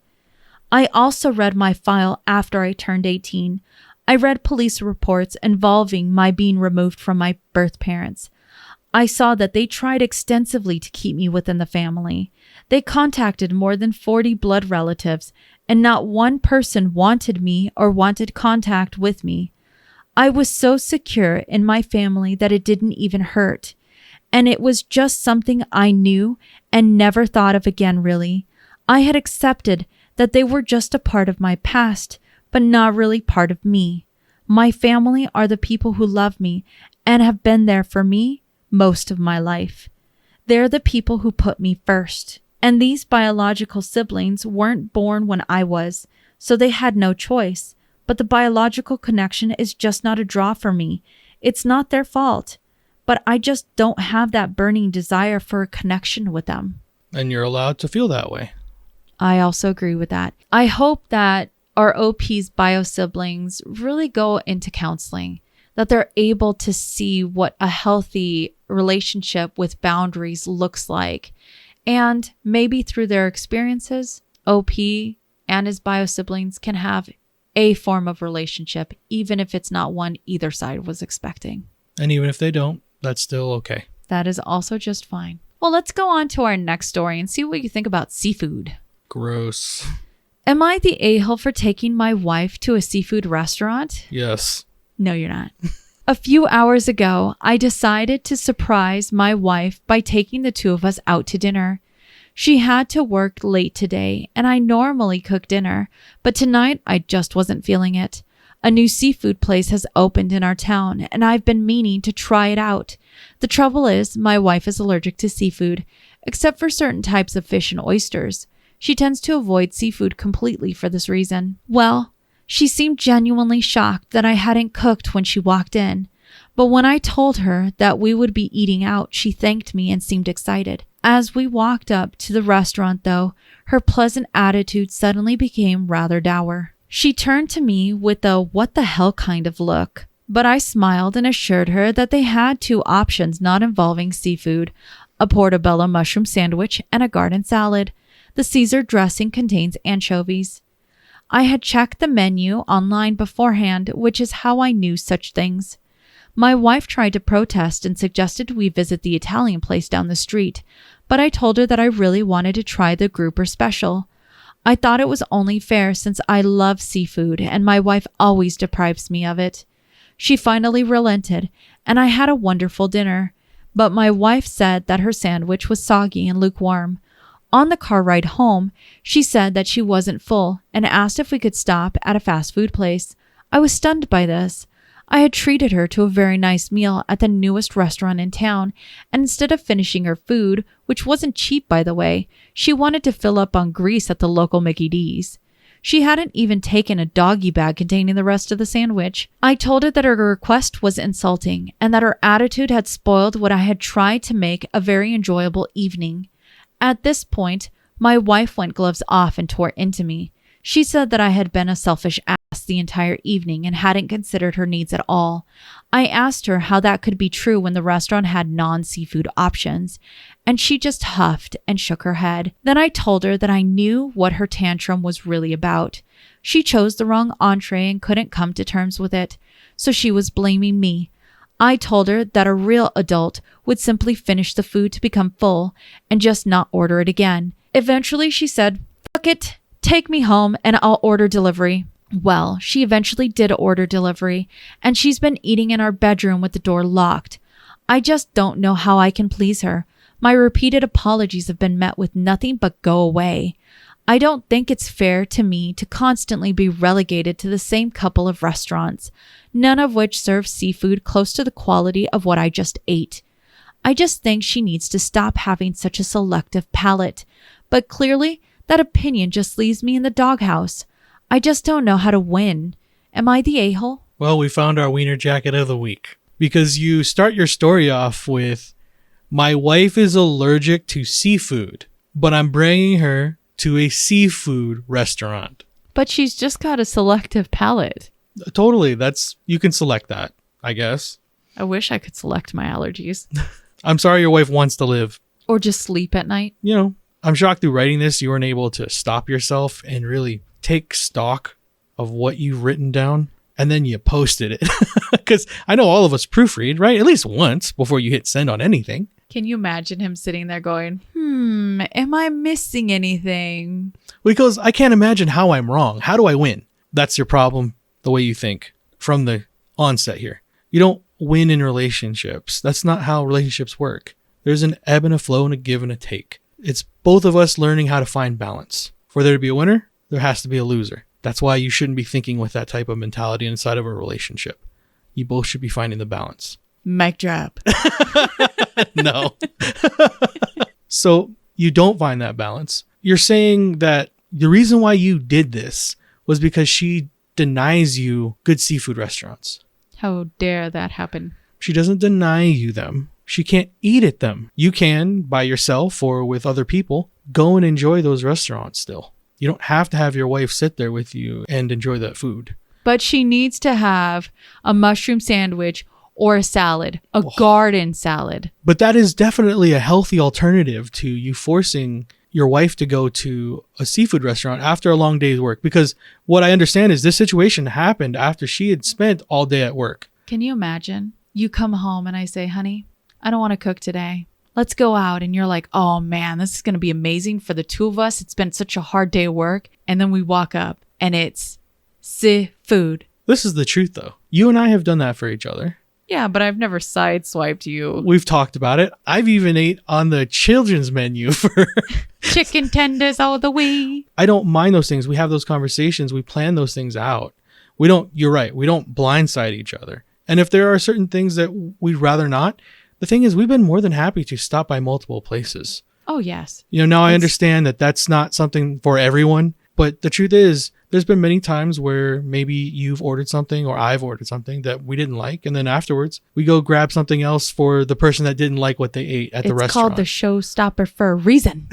I also read my file after I turned 18. I read police reports involving my being removed from my birth parents. I saw that they tried extensively to keep me within the family. They contacted more than 40 blood relatives, and not one person wanted me or wanted contact with me. I was so secure in my family that it didn't even hurt. And it was just something I knew and never thought of again, really. I had accepted that they were just a part of my past, but not really part of me. My family are the people who love me and have been there for me most of my life. They're the people who put me first. And these biological siblings weren't born when I was, so they had no choice. But the biological connection is just not a draw for me. It's not their fault. But I just don't have that burning desire for a connection with them. And you're allowed to feel that way. I also agree with that. I hope that our OP's bio siblings really go into counseling, that they're able to see what a healthy relationship with boundaries looks like. And maybe through their experiences, OP and his bio siblings can have a form of relationship, even if it's not one either side was expecting. And even if they don't, that's still okay. That is also just fine. Well, let's go on to our next story and see what you think about seafood. Gross. Am I the a-hole for taking my wife to a seafood restaurant? Yes. No, you're not. A few hours ago, I decided to surprise my wife by taking the two of us out to dinner. She had to work late today, and I normally cook dinner, but tonight I just wasn't feeling it. A new seafood place has opened in our town, and I've been meaning to try it out. The trouble is, my wife is allergic to seafood, except for certain types of fish and oysters. She tends to avoid seafood completely for this reason. Well, she seemed genuinely shocked that I hadn't cooked when she walked in. But when I told her that we would be eating out, she thanked me and seemed excited. As we walked up to the restaurant, though, her pleasant attitude suddenly became rather dour. She turned to me with a what the hell kind of look, but I smiled and assured her that they had two options not involving seafood, a portobello mushroom sandwich and a garden salad. The Caesar dressing contains anchovies. I had checked the menu online beforehand, which is how I knew such things. My wife tried to protest and suggested we visit the Italian place down the street, but I told her that I really wanted to try the grouper special. I thought it was only fair since I love seafood and my wife always deprives me of it. She finally relented, and I had a wonderful dinner, but my wife said that her sandwich was soggy and lukewarm. On the car ride home, she said that she wasn't full and asked if we could stop at a fast food place. I was stunned by this. I had treated her to a very nice meal at the newest restaurant in town, and instead of finishing her food, which wasn't cheap by the way, she wanted to fill up on grease at the local Mickey D's. She hadn't even taken a doggy bag containing the rest of the sandwich. I told her that her request was insulting and that her attitude had spoiled what I had tried to make a very enjoyable evening. At this point, my wife went gloves off and tore into me. She said that I had been a selfish ass the entire evening and hadn't considered her needs at all. I asked her how that could be true when the restaurant had non-seafood options, and she just huffed and shook her head. Then I told her that I knew what her tantrum was really about. She chose the wrong entree and couldn't come to terms with it, so she was blaming me. I told her that a real adult would simply finish the food to become full and just not order it again. Eventually she said, "Fuck it, take me home and I'll order delivery." Well, she eventually did order delivery, and she's been eating in our bedroom with the door locked. I just don't know how I can please her. My repeated apologies have been met with nothing but go away. I don't think it's fair to me to constantly be relegated to the same couple of restaurants, none of which serve seafood close to the quality of what I just ate. I just think she needs to stop having such a selective palate, but clearly that opinion just leaves me in the doghouse. I just don't know how to win. Am I the a-hole? Well, we found our wiener jacket of the week. Because you start your story off with, my wife is allergic to seafood, but I'm bringing her to a seafood restaurant. But she's just got a selective palate. Totally. You can select that, I guess. I wish I could select my allergies. I'm sorry your wife wants to live. Or just sleep at night. You know, I'm shocked through writing this, you weren't able to stop yourself and really take stock of what you've written down. And then you posted it. Because I know all of us proofread, right? At least once before you hit send on anything. Can you imagine him sitting there going, am I missing anything? Because I can't imagine how I'm wrong. How do I win? That's your problem, the way you think from the onset here. You don't win in relationships. That's not how relationships work. There's an ebb and a flow and a give and a take. It's both of us learning how to find balance. For there to be a winner, there has to be a loser. That's why you shouldn't be thinking with that type of mentality inside of a relationship. You both should be finding the balance. Mic drop. No. So you don't find that balance. You're saying that the reason why you did this was because she denies you good seafood restaurants. How dare that happen? She doesn't deny you them. She can't eat at them. You can, by yourself or with other people, go and enjoy those restaurants still. You don't have to have your wife sit there with you and enjoy that food. But she needs to have a mushroom sandwich or a salad, a garden salad. But that is definitely a healthy alternative to you forcing your wife to go to a seafood restaurant after a long day's work. Because what I understand is this situation happened after she had spent all day at work. Can you imagine? You come home and I say, honey, I don't want to cook today. Let's go out. And you're like, oh man, this is going to be amazing for the two of us. It's been such a hard day of work. And then we walk up and it's seafood. This is the truth though. You and I have done that for each other. Yeah, but I've never sideswiped you. We've talked about it. I've even ate on the children's menu for chicken tenders all the way. I don't mind those things. We have those conversations. We plan those things out. You're right. We don't blindside each other. And if there are certain things that we'd rather not, the thing is, we've been more than happy to stop by multiple places. Oh, yes. Now I understand that that's not something for everyone, but the truth is, there's been many times where maybe you've ordered something or I've ordered something that we didn't like. And then afterwards, we go grab something else for the person that didn't like what they ate at the restaurant. It's called the showstopper for a reason.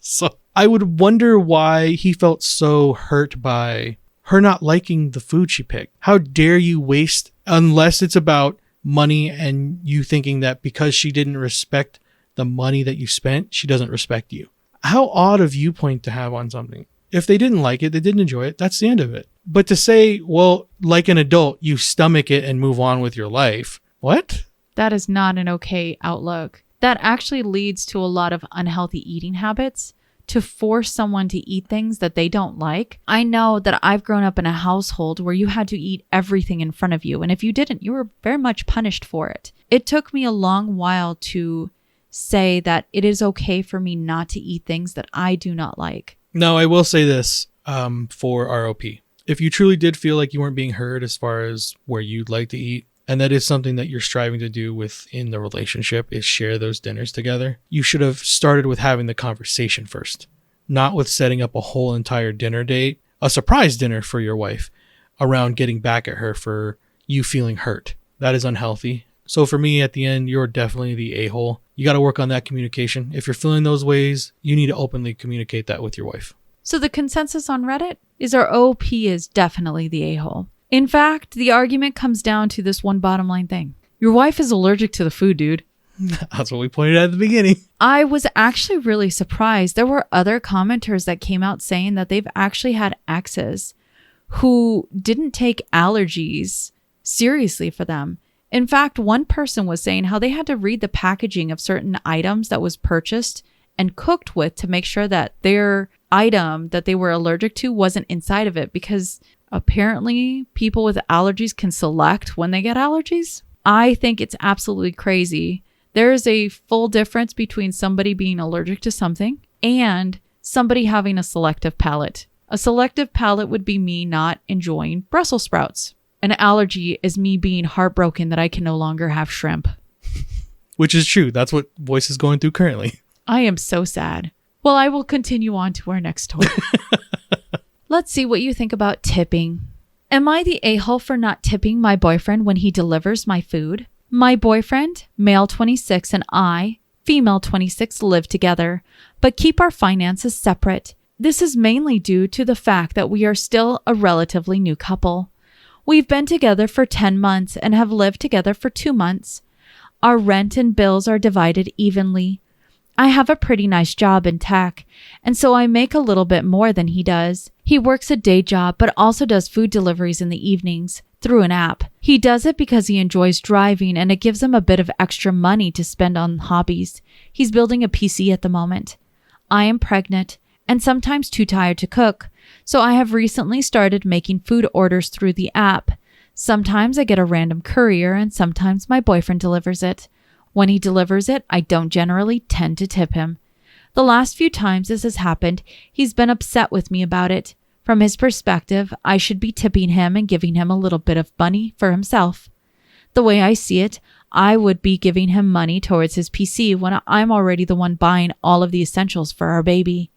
So I would wonder why he felt so hurt by her not liking the food she picked. How dare you waste, unless it's about money and you thinking that because she didn't respect the money that you spent, she doesn't respect you. How odd a viewpoint to have on something. If they didn't like it, they didn't enjoy it, that's the end of it. But to say, well, like an adult, you stomach it and move on with your life. What? That is not an okay outlook. That actually leads to a lot of unhealthy eating habits. To force someone to eat things that they don't like. I know that I've grown up in a household where you had to eat everything in front of you. And if you didn't, you were very much punished for it. It took me a long while to say that it is okay for me not to eat things that I do not like. Now, I will say this for ROP. If you truly did feel like you weren't being heard as far as where you'd like to eat, and that is something that you're striving to do within the relationship, is share those dinners together, you should have started with having the conversation first, not with setting up a whole entire dinner date, a surprise dinner for your wife, around getting back at her for you feeling hurt. That is unhealthy. So for me, at the end, you're definitely the a-hole. You got to work on that communication. If you're feeling those ways, you need to openly communicate that with your wife. So the consensus on Reddit is our OP is definitely the a-hole. In fact, the argument comes down to this one bottom line thing. Your wife is allergic to the food, dude. That's what we pointed out at the beginning. I was actually really surprised. There were other commenters that came out saying that they've actually had exes who didn't take allergies seriously for them. In fact, one person was saying how they had to read the packaging of certain items that was purchased and cooked with to make sure that their item that they were allergic to wasn't inside of it, because apparently people with allergies can select when they get allergies. I think it's absolutely crazy. There is a full difference between somebody being allergic to something and somebody having a selective palate. A selective palate would be me not enjoying Brussels sprouts. An allergy is me being heartbroken that I can no longer have shrimp. Which is true. That's what Voyse is going through currently. I am so sad. Well, I will continue on to our next story. Let's see what you think about tipping. Am I the a-hole for not tipping my boyfriend when he delivers my food? My boyfriend, male 26, and I, female 26, live together, but keep our finances separate. This is mainly due to the fact that we are still a relatively new couple. We've been together for 10 months and have lived together for 2 months. Our rent and bills are divided evenly. I have a pretty nice job in tech, and so I make a little bit more than he does. He works a day job but also does food deliveries in the evenings through an app. He does it because he enjoys driving and it gives him a bit of extra money to spend on hobbies. He's building a PC at the moment. I am pregnant and sometimes too tired to cook, so I have recently started making food orders through the app. Sometimes I get a random courier and sometimes my boyfriend delivers it. When he delivers it, I don't generally tend to tip him. The last few times this has happened, he's been upset with me about it. From his perspective, I should be tipping him and giving him a little bit of money for himself. The way I see it, I would be giving him money towards his PC when I'm already the one buying all of the essentials for our baby.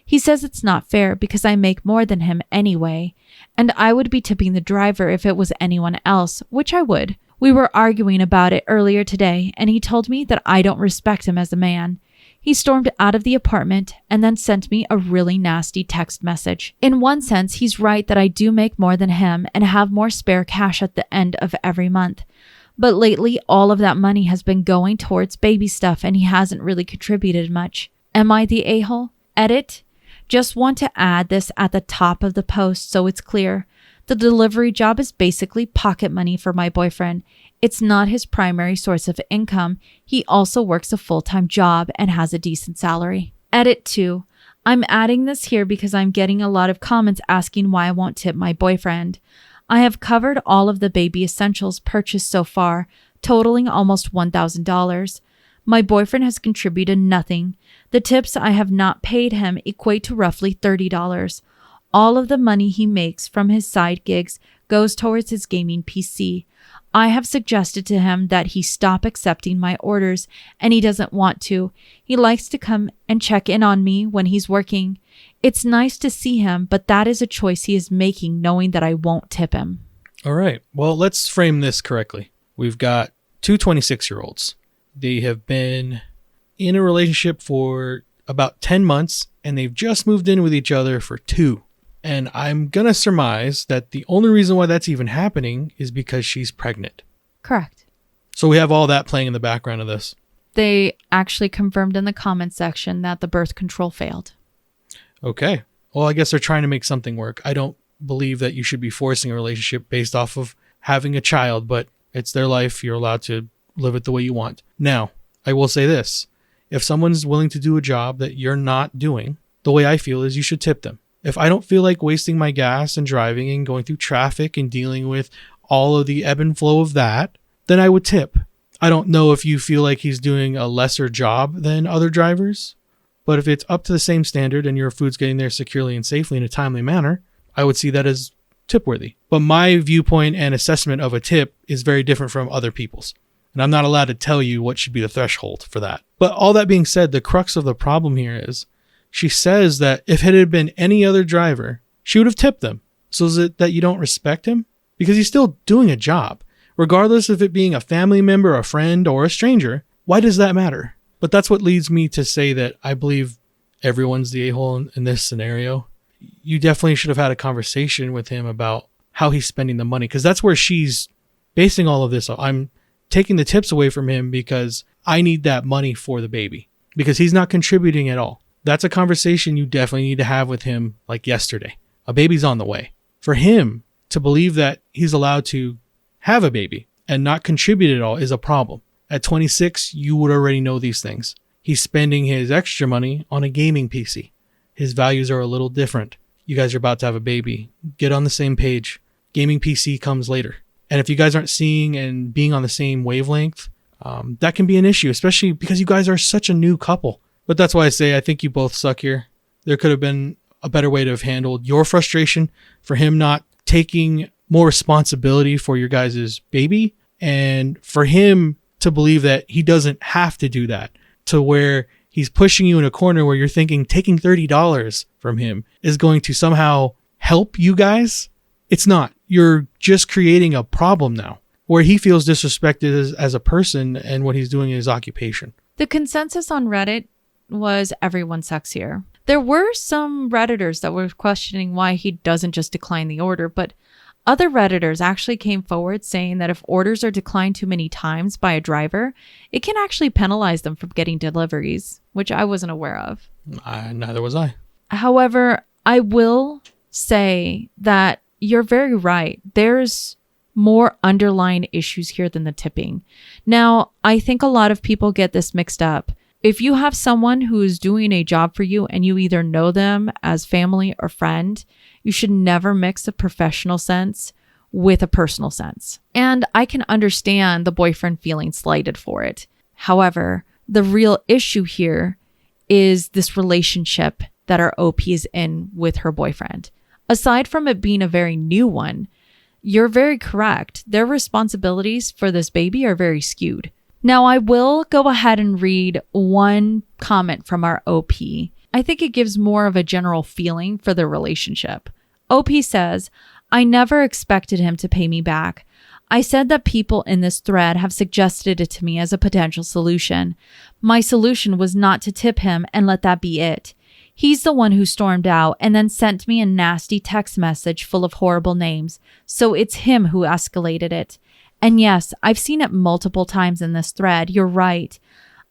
He says it's not fair because I make more than him anyway, and I would be tipping the driver if it was anyone else, which I would. We were arguing about it earlier today, and he told me that I don't respect him as a man. He stormed out of the apartment and then sent me a really nasty text message. In one sense, he's right that I do make more than him and have more spare cash at the end of every month. But lately, all of that money has been going towards baby stuff and he hasn't really contributed much. Am I the a-hole? Edit. Just want to add this at the top of the post so it's clear. The delivery job is basically pocket money for my boyfriend. It's not his primary source of income. He also works a full-time job and has a decent salary. Edit 2. I'm adding this here because I'm getting a lot of comments asking why I won't tip my boyfriend. I have covered all of the baby essentials purchased so far, totaling almost $1,000. My boyfriend has contributed nothing. The tips I have not paid him equate to roughly $30. All of the money he makes from his side gigs goes towards his gaming PC. I have suggested to him that he stop accepting my orders, and he doesn't want to. He likes to come and check in on me when he's working. It's nice to see him, but that is a choice he is making, knowing that I won't tip him. All right. Well, let's frame this correctly. We've got two 26-year-olds. They have been in a relationship for about 10 months, and they've just moved in with each other for 2. And I'm going to surmise that the only reason why that's even happening is because she's pregnant. Correct. So we have all that playing in the background of this. They actually confirmed in the comment section that the birth control failed. Okay. Well, I guess they're trying to make something work. I don't believe that you should be forcing a relationship based off of having a child, but it's their life. You're allowed to live it the way you want. Now, I will say this. If someone's willing to do a job that you're not doing, the way I feel is you should tip them. If I don't feel like wasting my gas and driving and going through traffic and dealing with all of the ebb and flow of that, then I would tip. I don't know if you feel like he's doing a lesser job than other drivers, but if it's up to the same standard and your food's getting there securely and safely in a timely manner, I would see that as tip-worthy. But my viewpoint and assessment of a tip is very different from other people's. And I'm not allowed to tell you what should be the threshold for that. But all that being said, the crux of the problem here is she says that if it had been any other driver, she would have tipped them. So is it that you don't respect him? Because he's still doing a job. Regardless of it being a family member, a friend, or a stranger, why does that matter? But that's what leads me to say that I believe everyone's the a-hole in this scenario. You definitely should have had a conversation with him about how he's spending the money, because that's where she's basing all of this. I'm taking the tips away from him because I need that money for the baby, because he's not contributing at all. That's a conversation you definitely need to have with him like yesterday. A baby's on the way. For him to believe that he's allowed to have a baby and not contribute at all is a problem. At 26, you would already know these things. He's spending his extra money on a gaming PC. His values are a little different. You guys are about to have a baby. Get on the same page. Gaming PC comes later. And if you guys aren't seeing and being on the same wavelength, that can be an issue, especially because you guys are such a new couple. But that's why I say I think you both suck here. There could have been a better way to have handled your frustration for him not taking more responsibility for your guys' baby, and for him to believe that he doesn't have to do that, to where he's pushing you in a corner where you're thinking taking $30 from him is going to somehow help you guys. It's not. You're just creating a problem now where he feels disrespected as a person and what he's doing in his occupation. The consensus on Reddit was everyone sucks here. There were some Redditors that were questioning why he doesn't just decline the order, but Other Redditors actually came forward saying that if orders are declined too many times by a driver, it can actually penalize them from getting deliveries, which I wasn't aware of. Neither was I. However, I will say that you're very right. There's more underlying issues here than the tipping. Now, I think a lot of people get this mixed up. If you have someone who is doing a job for you and you either know them as family or friend, you should never mix a professional sense with a personal sense. And I can understand the boyfriend feeling slighted for it. However, the real issue here is this relationship that our OP is in with her boyfriend. Aside from it being a very new one, you're very correct. Their responsibilities for this baby are very skewed. Now, I will go ahead and read one comment from our OP. I think it gives more of a general feeling for the relationship. OP says, I never expected him to pay me back. I said that people in this thread have suggested it to me as a potential solution. My solution was not to tip him and let that be it. He's the one who stormed out and then sent me a nasty text message full of horrible names. So it's him who escalated it. And yes, I've seen it multiple times in this thread. You're right.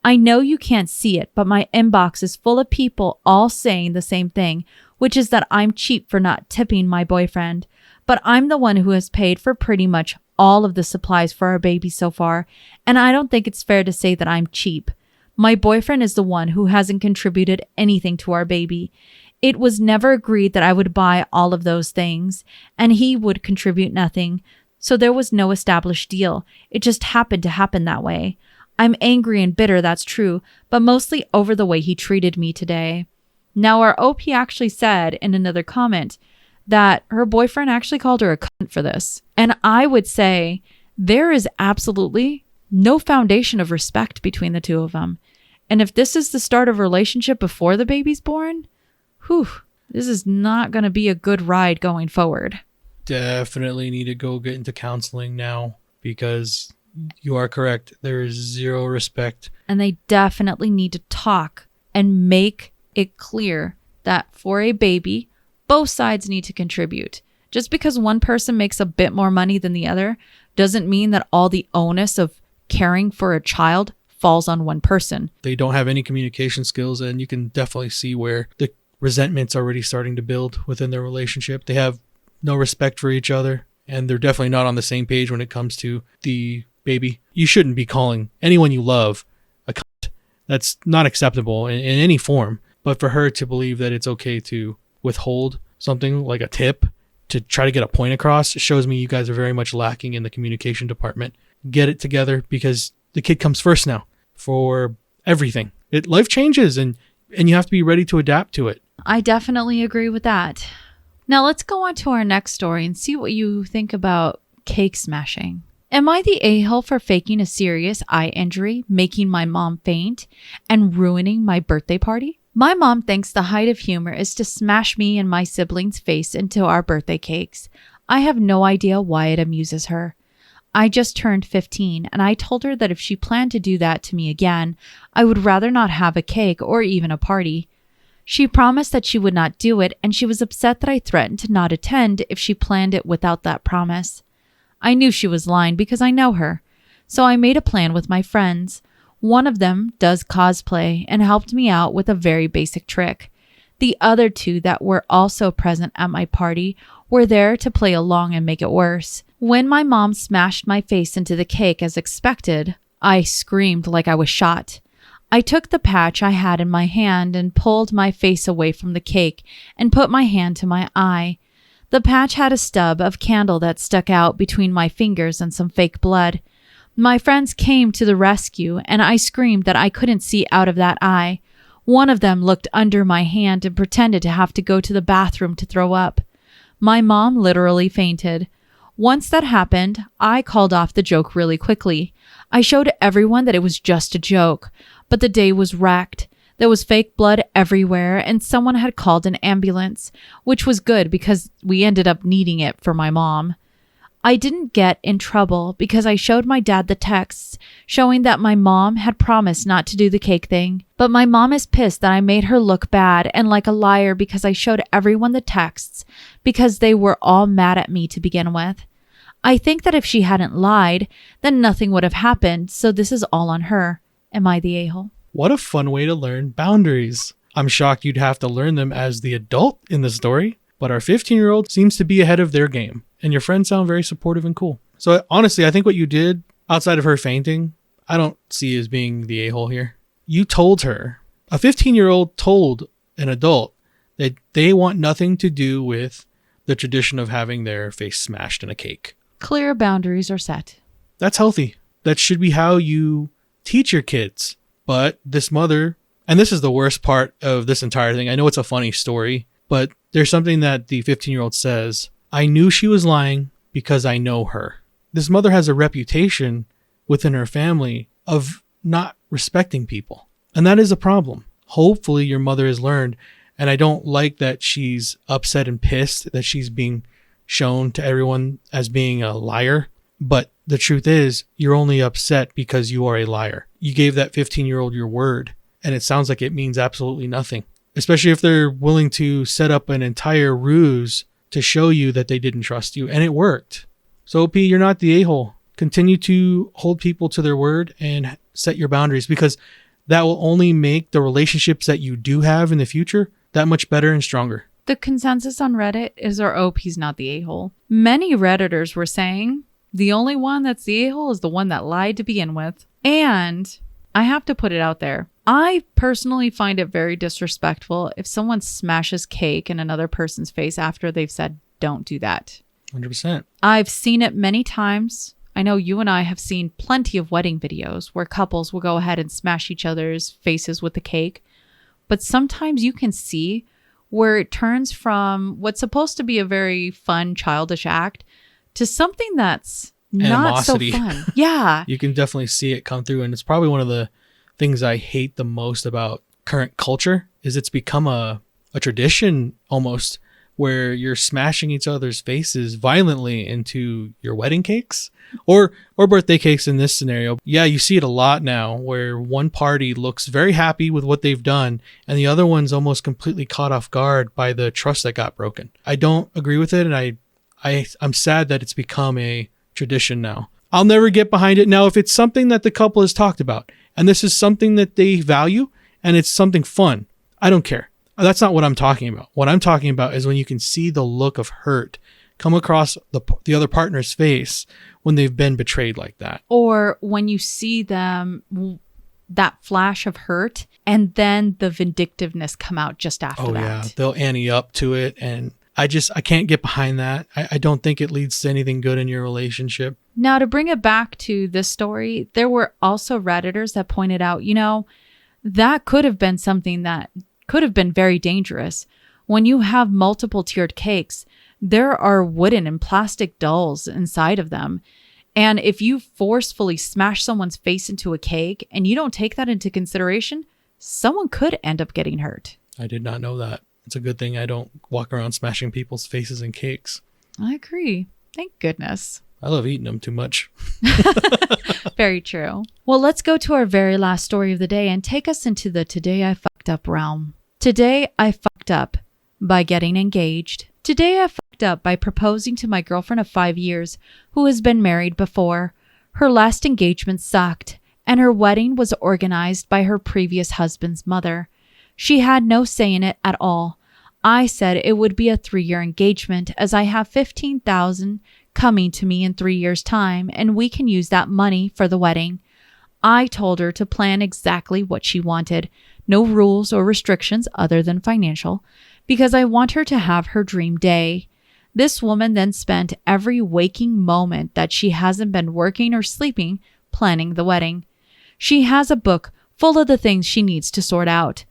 I know you can't see it, but my inbox is full of people all saying the same thing, which is that I'm cheap for not tipping my boyfriend. But I'm the one who has paid for pretty much all of the supplies for our baby so far, and I don't think it's fair to say that I'm cheap. My boyfriend is the one who hasn't contributed anything to our baby. It was never agreed that I would buy all of those things, and he would contribute nothing. So there was no established deal. It just happened to happen that way. I'm angry and bitter, that's true, but mostly over the way he treated me today. Now, our OP actually said in another comment that her boyfriend actually called her a cunt for this. And I would say there is absolutely no foundation of respect between the two of them. And if this is the start of a relationship before the baby's born, this is not going to be a good ride going forward. Definitely need to go get into counseling now, because you are correct. There is zero respect. And they definitely need to talk and make it clear that for a baby, both sides need to contribute. Just because one person makes a bit more money than the other doesn't mean that all the onus of caring for a child falls on one person. They don't have any communication skills, and you can definitely see where the resentment's already starting to build within their relationship. They have no respect for each other, and they're definitely not on the same page when it comes to the baby. You shouldn't be calling anyone you love a cunt. That's not acceptable in any form. But for her to believe that it's okay to withhold something like a tip to try to get a point across, it shows me you guys are very much lacking in the communication department. Get it together, because the kid comes first now for everything. Life changes, and you have to be ready to adapt to it. I definitely agree with that. Now let's go on to our next story and see what you think about cake smashing. Am I the a-hole for faking a serious eye injury, making my mom faint, and ruining my birthday party? My mom thinks the height of humor is to smash me and my siblings' face into our birthday cakes. I have no idea why it amuses her. I just turned 15, and I told her that if she planned to do that to me again, I would rather not have a cake or even a party. She promised that she would not do it, and she was upset that I threatened to not attend if she planned it without that promise. I knew she was lying because I know her, so I made a plan with my friends. One of them does cosplay and helped me out with a very basic trick. The other two that were also present at my party were there to play along and make it worse. When my mom smashed my face into the cake as expected, I screamed like I was shot. I took the patch I had in my hand and pulled my face away from the cake and put my hand to my eye. The patch had a stub of candle that stuck out between my fingers and some fake blood. My friends came to the rescue, and I screamed that I couldn't see out of that eye. One of them looked under my hand and pretended to have to go to the bathroom to throw up. My mom literally fainted. Once that happened, I called off the joke really quickly. I showed everyone that it was just a joke, but the day was wrecked. There was fake blood everywhere, and someone had called an ambulance, which was good because we ended up needing it for my mom. I didn't get in trouble because I showed my dad the texts showing that my mom had promised not to do the cake thing. But my mom is pissed that I made her look bad and like a liar because I showed everyone the texts because they were all mad at me to begin with. I think that if she hadn't lied, then nothing would have happened, so this is all on her. Am I the a-hole? What a fun way to learn boundaries. I'm shocked you'd have to learn them as the adult in the story, but our 15-year-old seems to be ahead of their game, and your friends sound very supportive and cool. So honestly, I think what you did, outside of her fainting, I don't see as being the a-hole here. You told her, a 15-year-old told an adult that they want nothing to do with the tradition of having their face smashed in a cake. Clear boundaries are set. That's healthy. That should be how you teach your kids. But this mother, and this is the worst part of this entire thing. I know it's a funny story, but there's something that the 15-year-old says. I knew she was lying because I know her. This mother has a reputation within her family of not respecting people. And that is a problem. Hopefully your mother has learned. And I don't like that she's upset and pissed that she's being shown to everyone as being a liar. But the truth is, you're only upset because you are a liar. You gave that 15-year-old your word, and it sounds like it means absolutely nothing, especially if they're willing to set up an entire ruse to show you that they didn't trust you, and it worked. So, OP, you're not the a-hole. Continue to hold people to their word and set your boundaries, because that will only make the relationships that you do have in the future that much better and stronger. The consensus on Reddit is our OP's not the a-hole. Many Redditors were saying the only one that's the a-hole is the one that lied to begin with. And I have to put it out there. I personally find it very disrespectful if someone smashes cake in another person's face after they've said, don't do that. 100%. I've seen it many times. I know you and I have seen plenty of wedding videos where couples will go ahead and smash each other's faces with the cake. But sometimes you can see where it turns from what's supposed to be a very fun, childish act to something that's Animosity. not so fun. Yeah. You can definitely see it come through. And it's probably one of the things I hate the most about current culture is it's become a tradition almost where you're smashing each other's faces violently into your wedding cakes or birthday cakes in this scenario. Yeah, you see it a lot now where one party looks very happy with what they've done and the other one's almost completely caught off guard by the trust that got broken. I don't agree with it, and I'm sad that it's become a tradition now. I'll never get behind it. Now, if it's something that the couple has talked about and this is something that they value and it's something fun, I don't care. That's not what I'm talking about. What I'm talking about is when you can see the look of hurt come across the other partner's face when they've been betrayed like that. Or when you see them, that flash of hurt, and then the vindictiveness come out just after that. Oh, yeah. They'll ante up to it. And I can't get behind that. I don't think it leads to anything good in your relationship. Now, to bring it back to this story, there were also Redditors that pointed out, that could have been something that could have been very dangerous. When you have multiple tiered cakes, there are wooden and plastic dolls inside of them. And if you forcefully smash someone's face into a cake and you don't take that into consideration, someone could end up getting hurt. I did not know that. It's a good thing I don't walk around smashing people's faces in cakes. I agree. Thank goodness. I love eating them too much. Very true. Well, let's go to our very last story of the day and take us into the Today I Fucked Up realm. Today I fucked up by getting engaged. Today I fucked up by proposing to my girlfriend of 5 years who has been married before. Her last engagement sucked, and her wedding was organized by her previous husband's mother. She had no say in it at all. I said it would be a 3-year engagement as I have $15,000 coming to me in 3 years' time, and we can use that money for the wedding. I told her to plan exactly what she wanted, no rules or restrictions other than financial, because I want her to have her dream day. This woman then spent every waking moment that she hasn't been working or sleeping planning the wedding. She has a book full of the things she needs to sort out.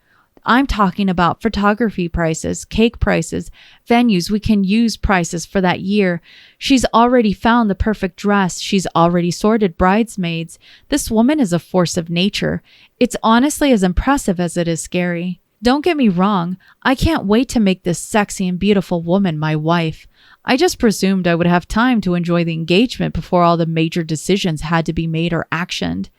I'm talking about photography prices, cake prices, venues we can use prices for that year. She's already found the perfect dress. She's already sorted bridesmaids. This woman is a force of nature. It's honestly as impressive as it is scary. Don't get me wrong, I can't wait to make this sexy and beautiful woman my wife. I just presumed I would have time to enjoy the engagement before all the major decisions had to be made or actioned.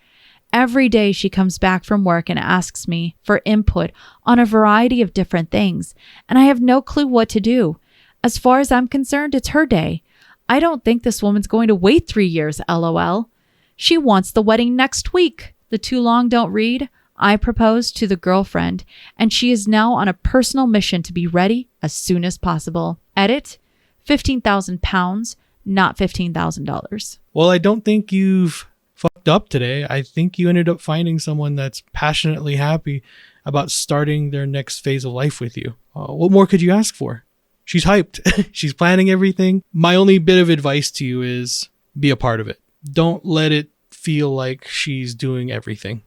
Every day she comes back from work and asks me for input on a variety of different things, and I have no clue what to do. As far as I'm concerned, it's her day. I don't think this woman's going to wait 3 years, LOL. She wants the wedding next week. The too long don't read. I proposed to the girlfriend, and she is now on a personal mission to be ready as soon as possible. Edit, £15,000, not $15,000. Well, I don't think you've fucked up today. I think you ended up finding someone that's passionately happy about starting their next phase of life with you. What more could you ask for? She's hyped. She's planning everything. My only bit of advice to you is be a part of it. Don't let it feel like she's doing everything.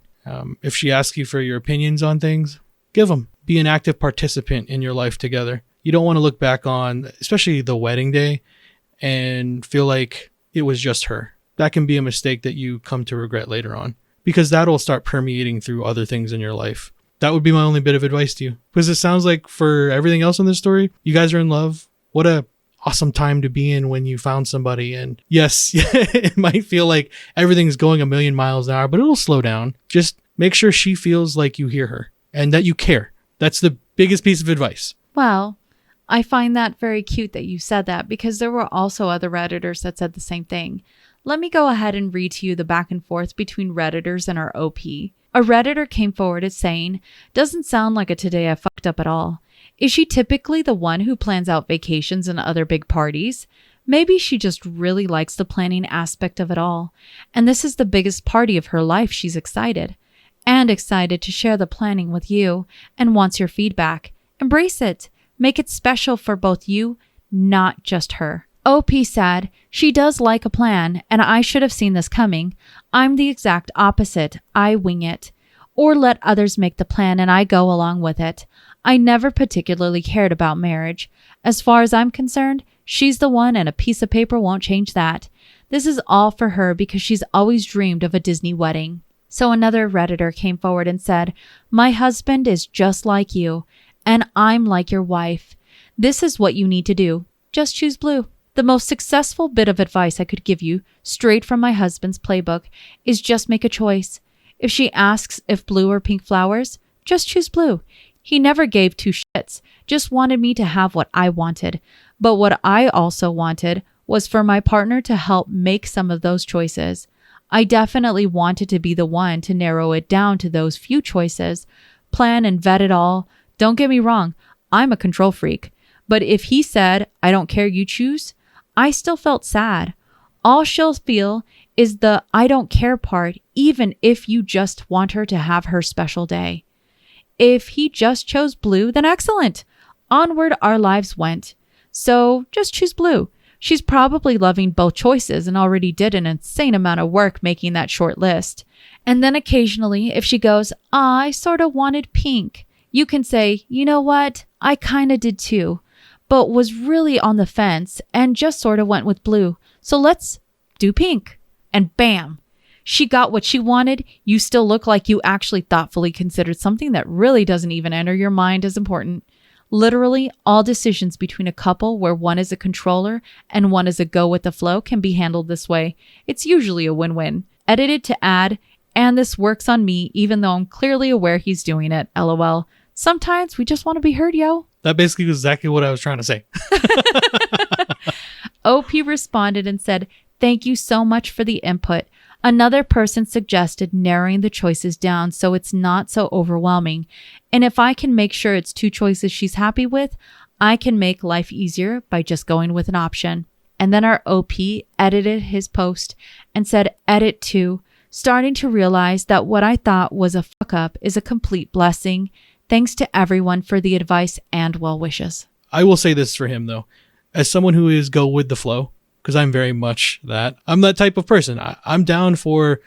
If she asks you for your opinions on things, give them. Be an active participant in your life together. You don't want to look back on, especially the wedding day, and feel like it was just her. That can be a mistake that you come to regret later on, because that'll start permeating through other things in your life. That would be my only bit of advice to you, because it sounds like for everything else in this story, you guys are in love. What a awesome time to be in when you found somebody. And yes, it might feel like everything's going a million miles an hour, but it'll slow down. Just make sure she feels like you hear her and that you care. That's the biggest piece of advice. Well, I find that very cute that you said that, because there were also other Redditors that said the same thing. Let me go ahead and read to you the back and forth between Redditors and our OP. A Redditor came forward as saying, "Doesn't sound like a today I fucked up at all. Is she typically the one who plans out vacations and other big parties? Maybe she just really likes the planning aspect of it all. And this is the biggest party of her life. She's excited. And excited to share the planning with you and wants your feedback. Embrace it. Make it special for both you, not just her." OP said, "She does like a plan, and I should have seen this coming. I'm the exact opposite. I wing it. Or let others make the plan and I go along with it. I never particularly cared about marriage. As far as I'm concerned, she's the one and a piece of paper won't change that. This is all for her because she's always dreamed of a Disney wedding." So another Redditor came forward and said, "My husband is just like you, and I'm like your wife. This is what you need to do. Just choose blue." The most successful bit of advice I could give you, straight from my husband's playbook, is just make a choice. If she asks if blue or pink flowers, just choose blue. He never gave two shits, just wanted me to have what I wanted. But what I also wanted was for my partner to help make some of those choices. I definitely wanted to be the one to narrow it down to those few choices, plan and vet it all. Don't get me wrong, I'm a control freak. But if he said, "I don't care, you choose," I still felt sad. All she'll feel is the "I don't care" part, even if you just want her to have her special day. If he just chose blue, then excellent. Onward our lives went. So just choose blue. She's probably loving both choices and already did an insane amount of work making that short list. And then occasionally, if she goes, "I sort of wanted pink," you can say, "You know what? I kind of did too, but was really on the fence and just sort of went with blue. So let's do pink." And bam, she got what she wanted. You still look like you actually thoughtfully considered something that really doesn't even enter your mind as important. Literally, all decisions between a couple where one is a controller and one is a go with the flow can be handled this way. It's usually a win-win. Edited to add, "And this works on me even though I'm clearly aware he's doing it. LOL. Sometimes we just want to be heard, yo." That basically was exactly what I was trying to say. OP responded and said, "Thank you so much for the input. Another person suggested narrowing the choices down so it's not so overwhelming. And if I can make sure it's two choices she's happy with, I can make life easier by just going with an option." And then our OP edited his post and said, "Edit 2, starting to realize that what I thought was a fuck up is a complete blessing. Thanks to everyone for the advice and well wishes." I will say this for him, though. As someone who is go with the flow, because I'm very much that. I'm that type of person. I'm down for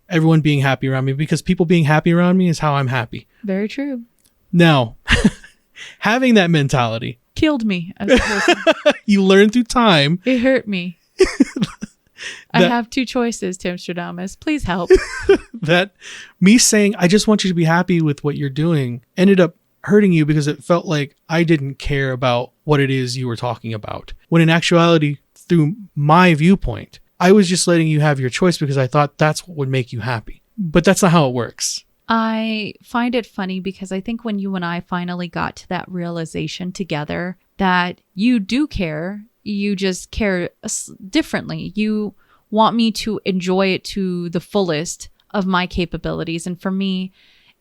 everyone being happy around me, because people being happy around me is how I'm happy. Very true. Now, having that mentality Killed me as a person. you learn through time. It hurt me. I have two choices, Timstradamus. Please help. That me saying, "I just want you to be happy with what you're doing," ended up hurting you because it felt like I didn't care about what it is you were talking about. When in actuality, through my viewpoint, I was just letting you have your choice because I thought that's what would make you happy. But that's not how it works. I find it funny because I think when you and I finally got to that realization together that you do care, you just care differently. You want me to enjoy it to the fullest of my capabilities. And for me,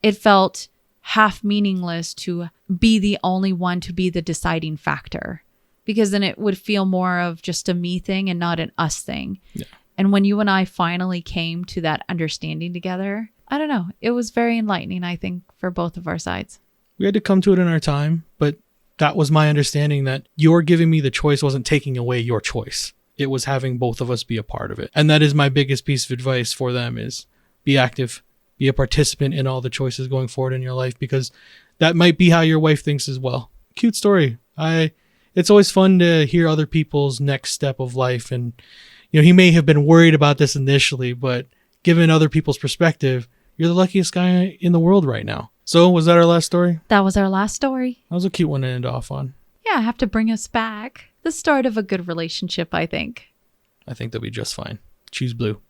it felt half meaningless to be the only one to be the deciding factor, because then it would feel more of just a me thing and not an us thing. Yeah. And when you and I finally came to that understanding together, I don't know, it was very enlightening, I think, for both of our sides. We had to come to it in our time, but that was my understanding, that your giving me the choice wasn't taking away your choice. It was having both of us be a part of it. And that is my biggest piece of advice for them, is be active, be a participant in all the choices going forward in your life, because that might be how your wife thinks as well. Cute story. It's always fun to hear other people's next step of life. And, he may have been worried about this initially, but given other people's perspective, you're the luckiest guy in the world right now. So was that our last story? That was our last story. That was a cute one to end off on. Yeah, I have to bring us back. The start of a good relationship, I think. I think they'll be just fine. Choose blue.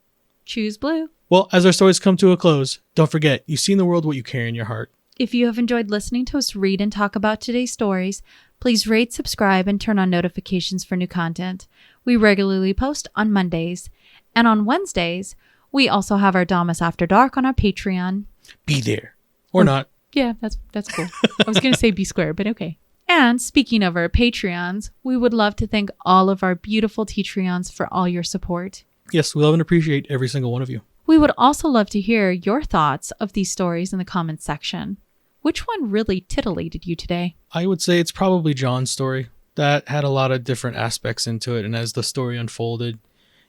Choose blue. Well, as our stories come to a close, don't forget, you see in the world what you carry in your heart. If you have enjoyed listening to us read and talk about today's stories, please rate, subscribe, and turn on notifications for new content. We regularly post on Mondays. And on Wednesdays, we also have our Damas After Dark on our Patreon. Be there. Or not. Yeah, that's cool. I was going to say be square, but okay. And speaking of our Patreons, we would love to thank all of our beautiful Teatreons for all your support. Yes, we love and appreciate every single one of you. We would also love to hear your thoughts of these stories in the comments section. Which one really titillated you today? I would say it's probably John's story. That had a lot of different aspects into it, and as the story unfolded,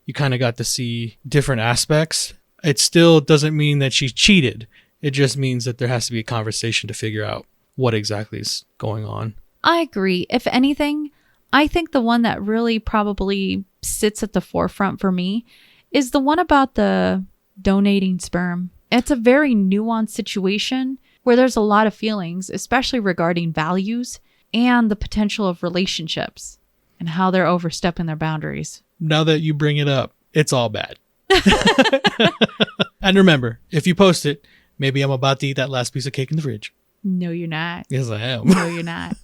you kind of got to see different aspects. It still doesn't mean that she cheated. It just means that there has to be a conversation to figure out what exactly is going on. I agree. If anything, I think the one that really probably sits at the forefront for me is the one about the donating sperm. It's a very nuanced situation where there's a lot of feelings, especially regarding values and the potential of relationships and how they're overstepping their boundaries. Now that you bring it up, it's all bad. And remember, if you post it, maybe I'm about to eat that last piece of cake in the fridge. No, you're not. Yes, I am. No, you're not.